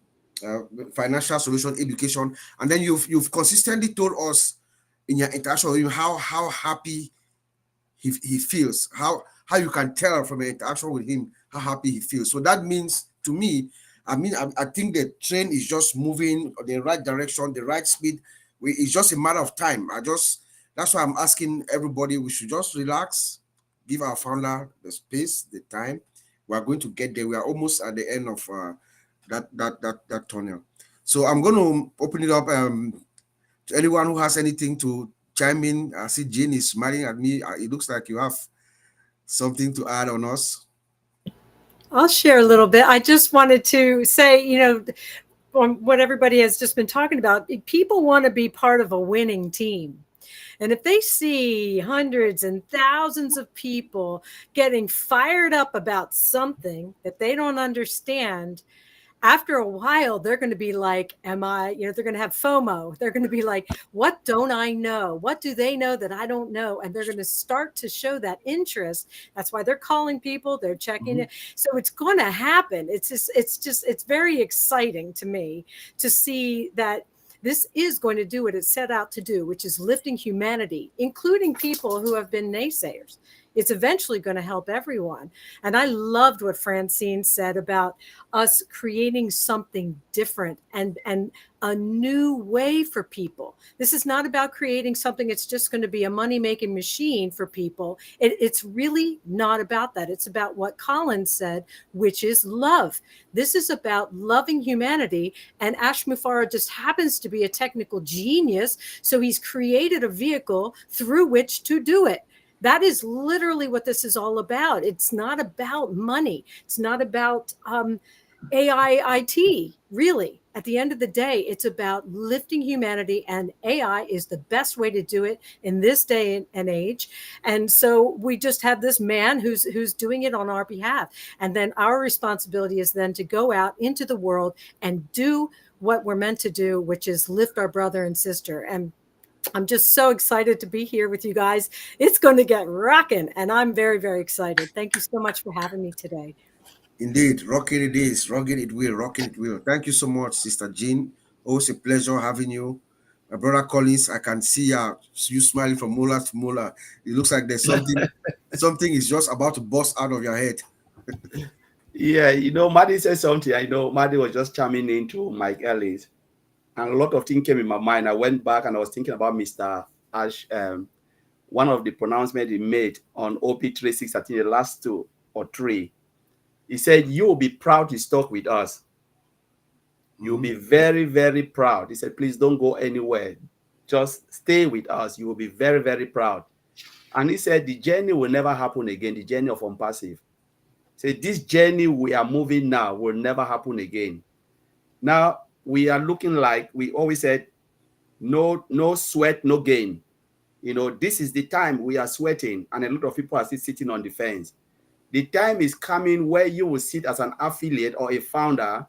financial solution, education, and then you've consistently told us in your interaction with him how happy he feels, how you can tell from your interaction with him how happy he feels. So that means to me, I think the train is just moving in the right direction, the right speed. It's just a matter of time. That's why I'm asking everybody, we should just relax, give our founder the space, the time. We are going to get there. We are almost at the end of that tunnel. So I'm going to open it up to anyone who has anything to chime in. I see Jane is smiling at me. It looks like you have something to add on us.
I'll share a little bit. I just wanted to say, on what everybody has just been talking about, people want to be part of a winning team. And if they see hundreds and thousands of people getting fired up about something that they don't understand, after a while, they're going to be like, they're going to have FOMO. They're going to be like, what don't I know? What do they know that I don't know? And they're going to start to show that interest. That's why they're calling people. They're checking it. So it's going to happen. It's very exciting to me to see that this is going to do what it set out to do, which is lifting humanity, including people who have been naysayers. It's eventually going to help everyone. And I loved what Francine said about us creating something different and a new way for people. This is not about creating something that's just going to be a money-making machine for people. It's really not about that. It's about what Colin said, which is love. This is about loving humanity. And Ash Mufareh just happens to be a technical genius. So he's created a vehicle through which to do it. That is literally what this is all about. It's not about money. It's not about AI IT, really. At the end of the day, it's about lifting humanity, and AI is the best way to do it in this day and age. And so we just have this man who's doing it on our behalf. And then our responsibility is then to go out into the world and do what we're meant to do, which is lift our brother and sister. And I'm just so excited to be here with you guys. It's going to get rocking, and I'm very, very excited. Thank you so much for having me today.
Indeed, rocking it is, rocking it will, rocking it will. Thank you so much, Sister Jean. Always a pleasure having you. My brother Collins, I can see you smiling from molar to molar. It looks like there's something is just about to burst out of your head.
Yeah, Maddie said something. I know Maddie was just chiming into Mike Ellis, and a lot of things came in my mind. I went back and I was thinking about Mr. Ash, one of the pronouncements he made on OP36, I think the last 2 or 3. He said, "You will be proud to talk with us. You'll be very, very proud." He said, "Please don't go anywhere. Just stay with us. You will be very, very proud." And he said, the journey will never happen again, the journey of Onpassive. Say, this journey we are moving now will never happen again. Now, we are looking like we always said, no sweat, no gain. This is the time we are sweating, and a lot of people are still sitting on the fence. The time is coming where you will sit as an affiliate or a founder.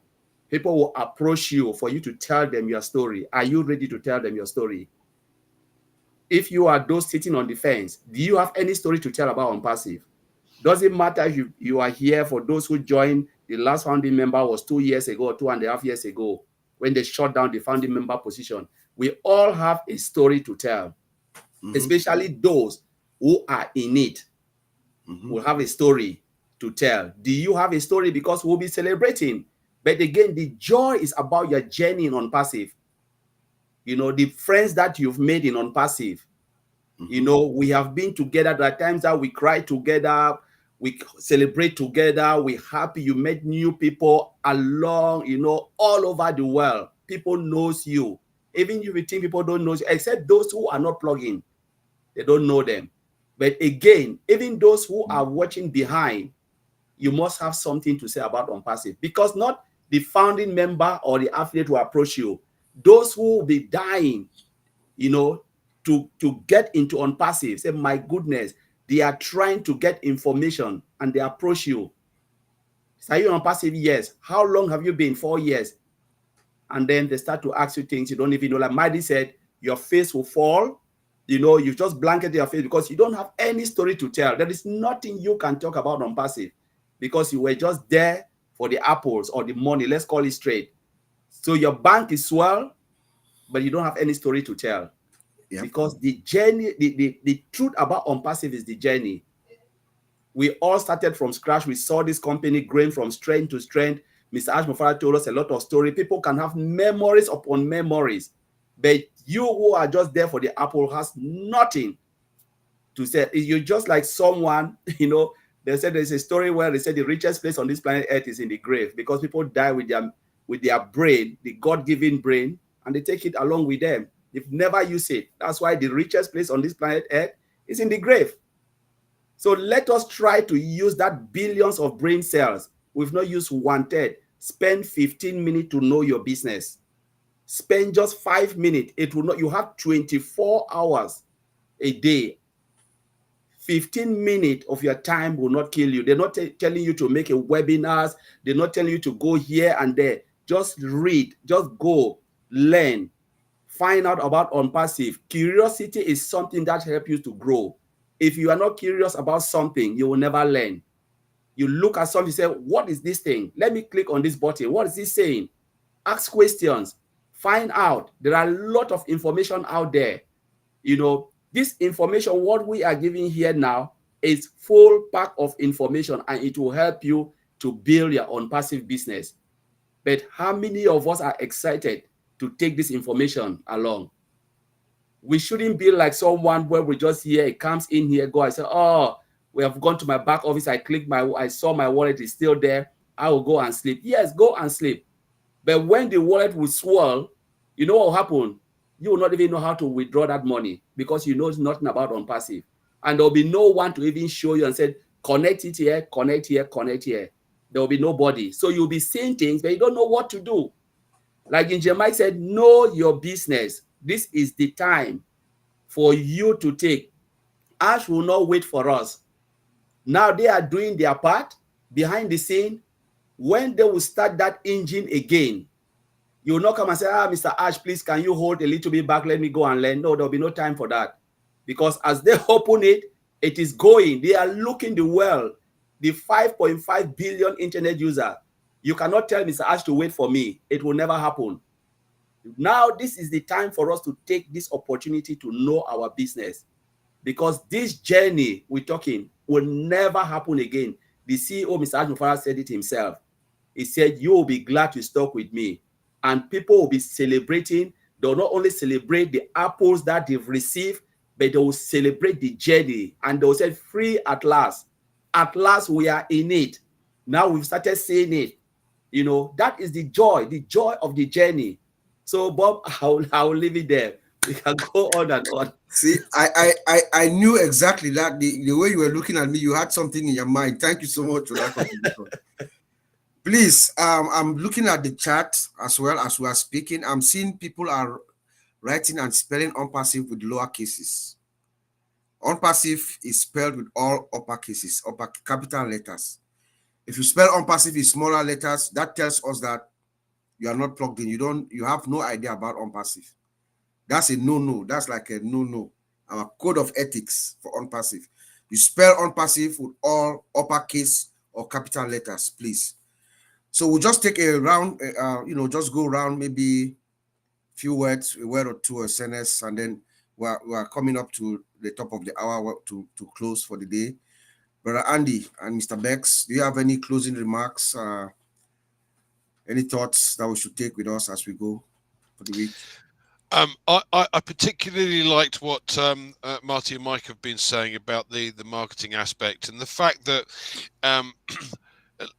People will approach you for you to tell them your story. Are you ready to tell them your story? If you are those sitting on the fence, do you have any story to tell about Onpassive? Doesn't matter if you are here. For those who joined, the last founding member was 2 years ago or 2.5 years ago when they shut down the founding member position. We all have a story to tell, especially those who are in it will have a story to tell. Do you have a story? Because we'll be celebrating. But again, the joy is about your journey in Onpassive. The friends that you've made in Onpassive. We have been together. There are times that we cry together, we celebrate together, we're happy. You met new people along, all over the world. People knows you. Even if you think people don't know you, except those who are not plugged in, they don't know them. But again, even those who are watching behind, you must have something to say about Onpassive, because not the founding member or the affiliate will approach you. Those who will be dying, to get into Onpassive, say, my goodness, they are trying to get information and they approach you. Are you Onpassive? Yes. How long have you been? 4 years. And then they start to ask you things you don't even know. Like Maddie said, your face will fall. You just blanket your face because you don't have any story to tell. There is nothing you can talk about Onpassive because you were just there for the apples or the money. Let's call it straight. So your bank is swell, but you don't have any story to tell. Yep. Because the journey, the truth about Onpassive is the journey. We all started from scratch. We saw this company growing from strength to strength. Mr. Ash Mofara told us a lot of story. People can have memories upon memories, but you who are just there for the apple has nothing to say. You're just like someone, they said there's a story where they said the richest place on this planet Earth is in the grave because people die with their brain, the God-given brain, and they take it along with them. They've never used it. That's why the richest place on this planet Earth is in the grave. So let us try to use that billions of brain cells. We've not used 1/3. Spend 15 minutes to know your business. Spend just 5 minutes. It will not. You have 24 hours a day. 15 minutes of your time will not kill you. They're not telling you to make a webinars. They're not telling you to go here and there. Just read. Just go. Learn. Find out about Onpassive. Curiosity is something that helps you to grow. If you are not curious about something, you will never learn. You look at something, you say, what is this thing? Let me click on this button. What is this saying? Ask questions. Find out. There are a lot of information out there. This information, what we are giving here now, is full pack of information, and it will help you to build your Onpassive business. But how many of us are excited to take this information along? We shouldn't be like someone where we just hear it comes in here, go, I say, oh, we have gone to my back office, I saw my wallet is still there, I will go and sleep. Yes, go and sleep. But when the wallet will swell, you know what will happen? You will not even know how to withdraw that money because you know nothing about Onpassive. And there will be no one to even show you and say, connect it here, connect here, connect here. There will be nobody. So you'll be seeing things, but you don't know what to do. Like in Jeremiah said, know your business. This is the time for you to take. Ash will not wait for us. Now they are doing their part behind the scene. When they will start that engine again, You will not come and say, Mr. Ash, please, can you hold a little bit back? Let me go and learn. No, there'll be no time for that. Because as they open it, it is going. They are looking the world, the 5.5 billion internet user. You cannot tell Mr. Ash to wait for me. It will never happen. Now, this is the time for us to take this opportunity to know our business, because this journey we're talking will never happen again. The CEO, Mr. Ash Mufara, said it himself. He said, you will be glad to stock with me. And people will be celebrating. They'll not only celebrate the apples that they've received, but they will celebrate the journey. And they'll say, free at last. At last, we are in it. Now we've started seeing it. You know, that is the joy of the journey. So, Bob, I'll leave it there. We can go on and on.
See, I knew exactly that. The way you were looking at me, you had something in your mind. Thank you so much for that contribution. Please, I'm looking at the chat as well as we are speaking. I'm seeing people are writing and spelling Onpassive with lower cases. Onpassive is spelled with all upper cases, upper capital letters. If you spell Onpassive in smaller letters, that tells us that you are not plugged in. You have no idea about Onpassive. That's a no-no. That's like a no-no. Our code of ethics for Onpassive. You spell Onpassive with all uppercase or capital letters, please. So we'll just take a round, just go around maybe few words, a word or two, a sentence, and then we're coming up to the top of the hour to close for the day. Brother Andy and Mr. Bex, do you have any closing remarks, any thoughts that we should take with us as we go for the week?
I particularly liked what Marty and Mike have been saying about the marketing aspect, and the fact that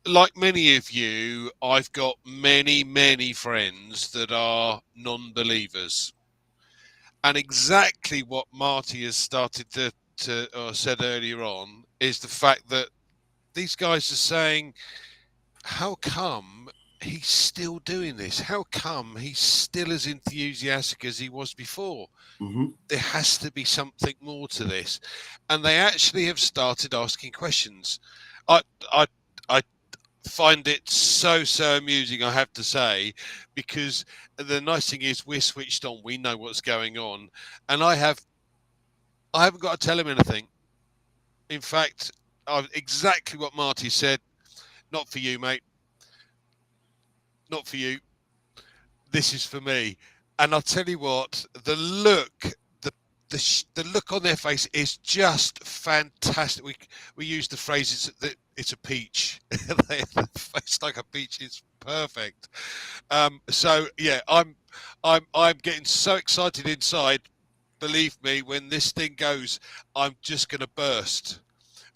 like many of you, I've got many friends that are non-believers, and exactly what Marty has started to or said earlier on is the fact that these guys are saying, how come he's still doing this? How come he's still as enthusiastic as he was before?
Mm-hmm.
There has to be something more to this. And they actually have started asking questions. I find it so amusing, I have to say, because the nice thing is we're switched on. We know what's going on. And I haven't got to tell him anything. In fact, exactly what Marty said. Not for you, mate. Not for you. This is for me. And I'll tell you what, the look, the look on their face is just fantastic. We use the phrase it's a peach. The face like a peach is perfect. So yeah, I'm getting so excited inside. Believe me, when this thing goes, I'm just going to burst.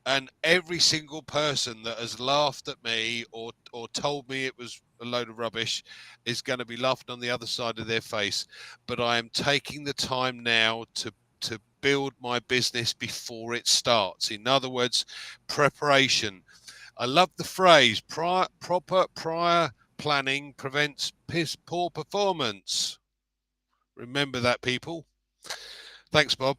And every single person that has laughed at me or told me it was a load of rubbish is going to be laughing on the other side of their face. But I am taking the time now to build my business before it starts. In other words, preparation. I love the phrase, proper prior planning prevents poor performance. Remember that, people. Thanks, Bob.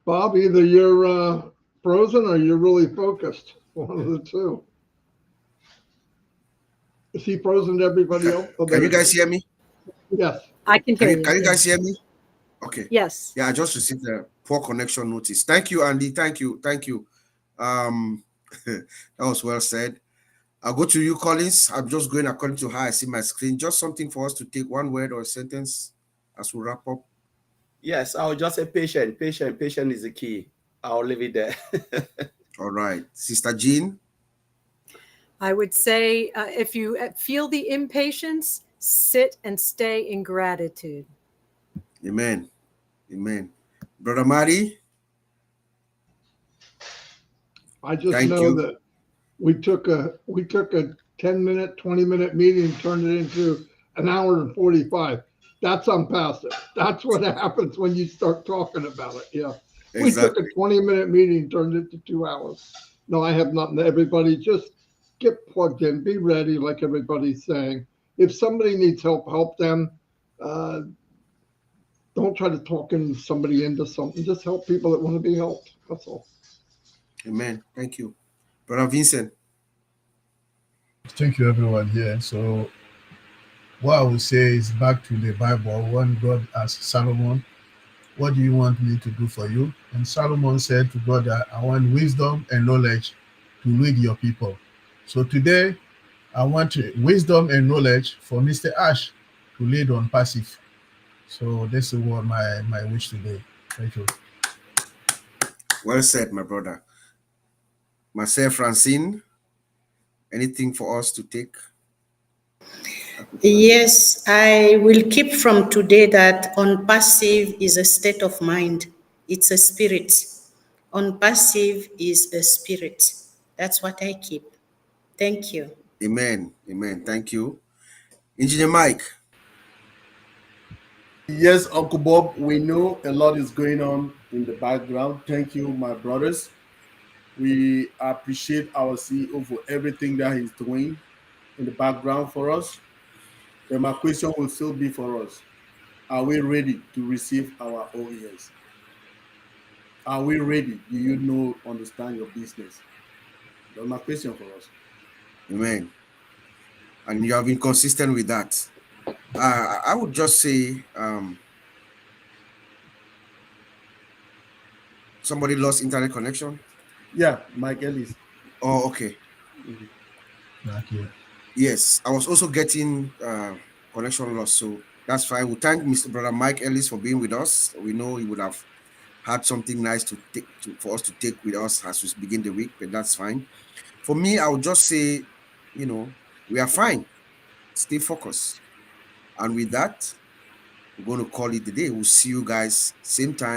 Bob, either you're frozen or you're really focused. One of the two. Is he frozen to everybody else?
Can you guys hear me?
Yes.
I can hear you.
Can you guys hear me? Okay.
Yes.
Yeah, I just received a poor connection notice. Thank you, Andy. Thank you. That was well said. I'll go to you, Collins. I'm just going according to how I see my screen. Just something for us to take, one word or a sentence as we wrap up.
Yes, I'll just say patient. Patient is the key. I'll leave it there.
All right. Sister Jean?
I would say if you feel the impatience, sit and stay in gratitude.
Amen. Amen. Brother Mari?
I just know that we took a 10-minute, 20-minute meeting, turned it into an hour and 45. That's Onpassive. That's what happens when you start talking about it. Yeah. Exactly. We took a 20-minute meeting, turned it to 2 hours. No, I have nothing. Everybody just get plugged in, be ready, like everybody's saying. If somebody needs help, help them. Don't try to talk somebody into something. Just help people that want to be helped. That's all.
Amen. Thank you. Brother Vincent.
Thank you, everyone here. So, what I would say is back to the Bible when God asked Solomon, "What do you want me to do for you?" And Solomon said to God, "I want wisdom and knowledge to lead your people." So, today, I want wisdom and knowledge for Mr. Ash to lead Onpassive. So, this is what my wish today. Thank you.
Well said, my brother. Myself, Francine, anything for us to take?
Yes, I will keep from today that unpassive is a state of mind. It's a spirit. Unpassive is a spirit. That's what I keep. Thank you.
Amen. Amen. Thank you. Engineer Mike.
Yes, Uncle Bob, we know a lot is going on in the background. Thank you, my brothers. We appreciate our CEO for everything that he's doing in the background for us. But my question will still be for us. Are we ready to receive our OES? Are we ready? Do you know, understand your business? That's my question for us.
Amen. And you have been consistent with that. I would just say somebody lost internet connection.
Yeah, Mike Ellis.
Oh, okay.
Mhm.
Thank you.
Yes, I was also getting connection loss, so that's fine. We thank Mr. Brother Mike Ellis for being with us. We know he would have had something nice to take for us to take with us as we begin the week, but that's fine. For me, I would just say, we are fine. Stay focused. And with that, we're going to call it the day. We'll see you guys same time.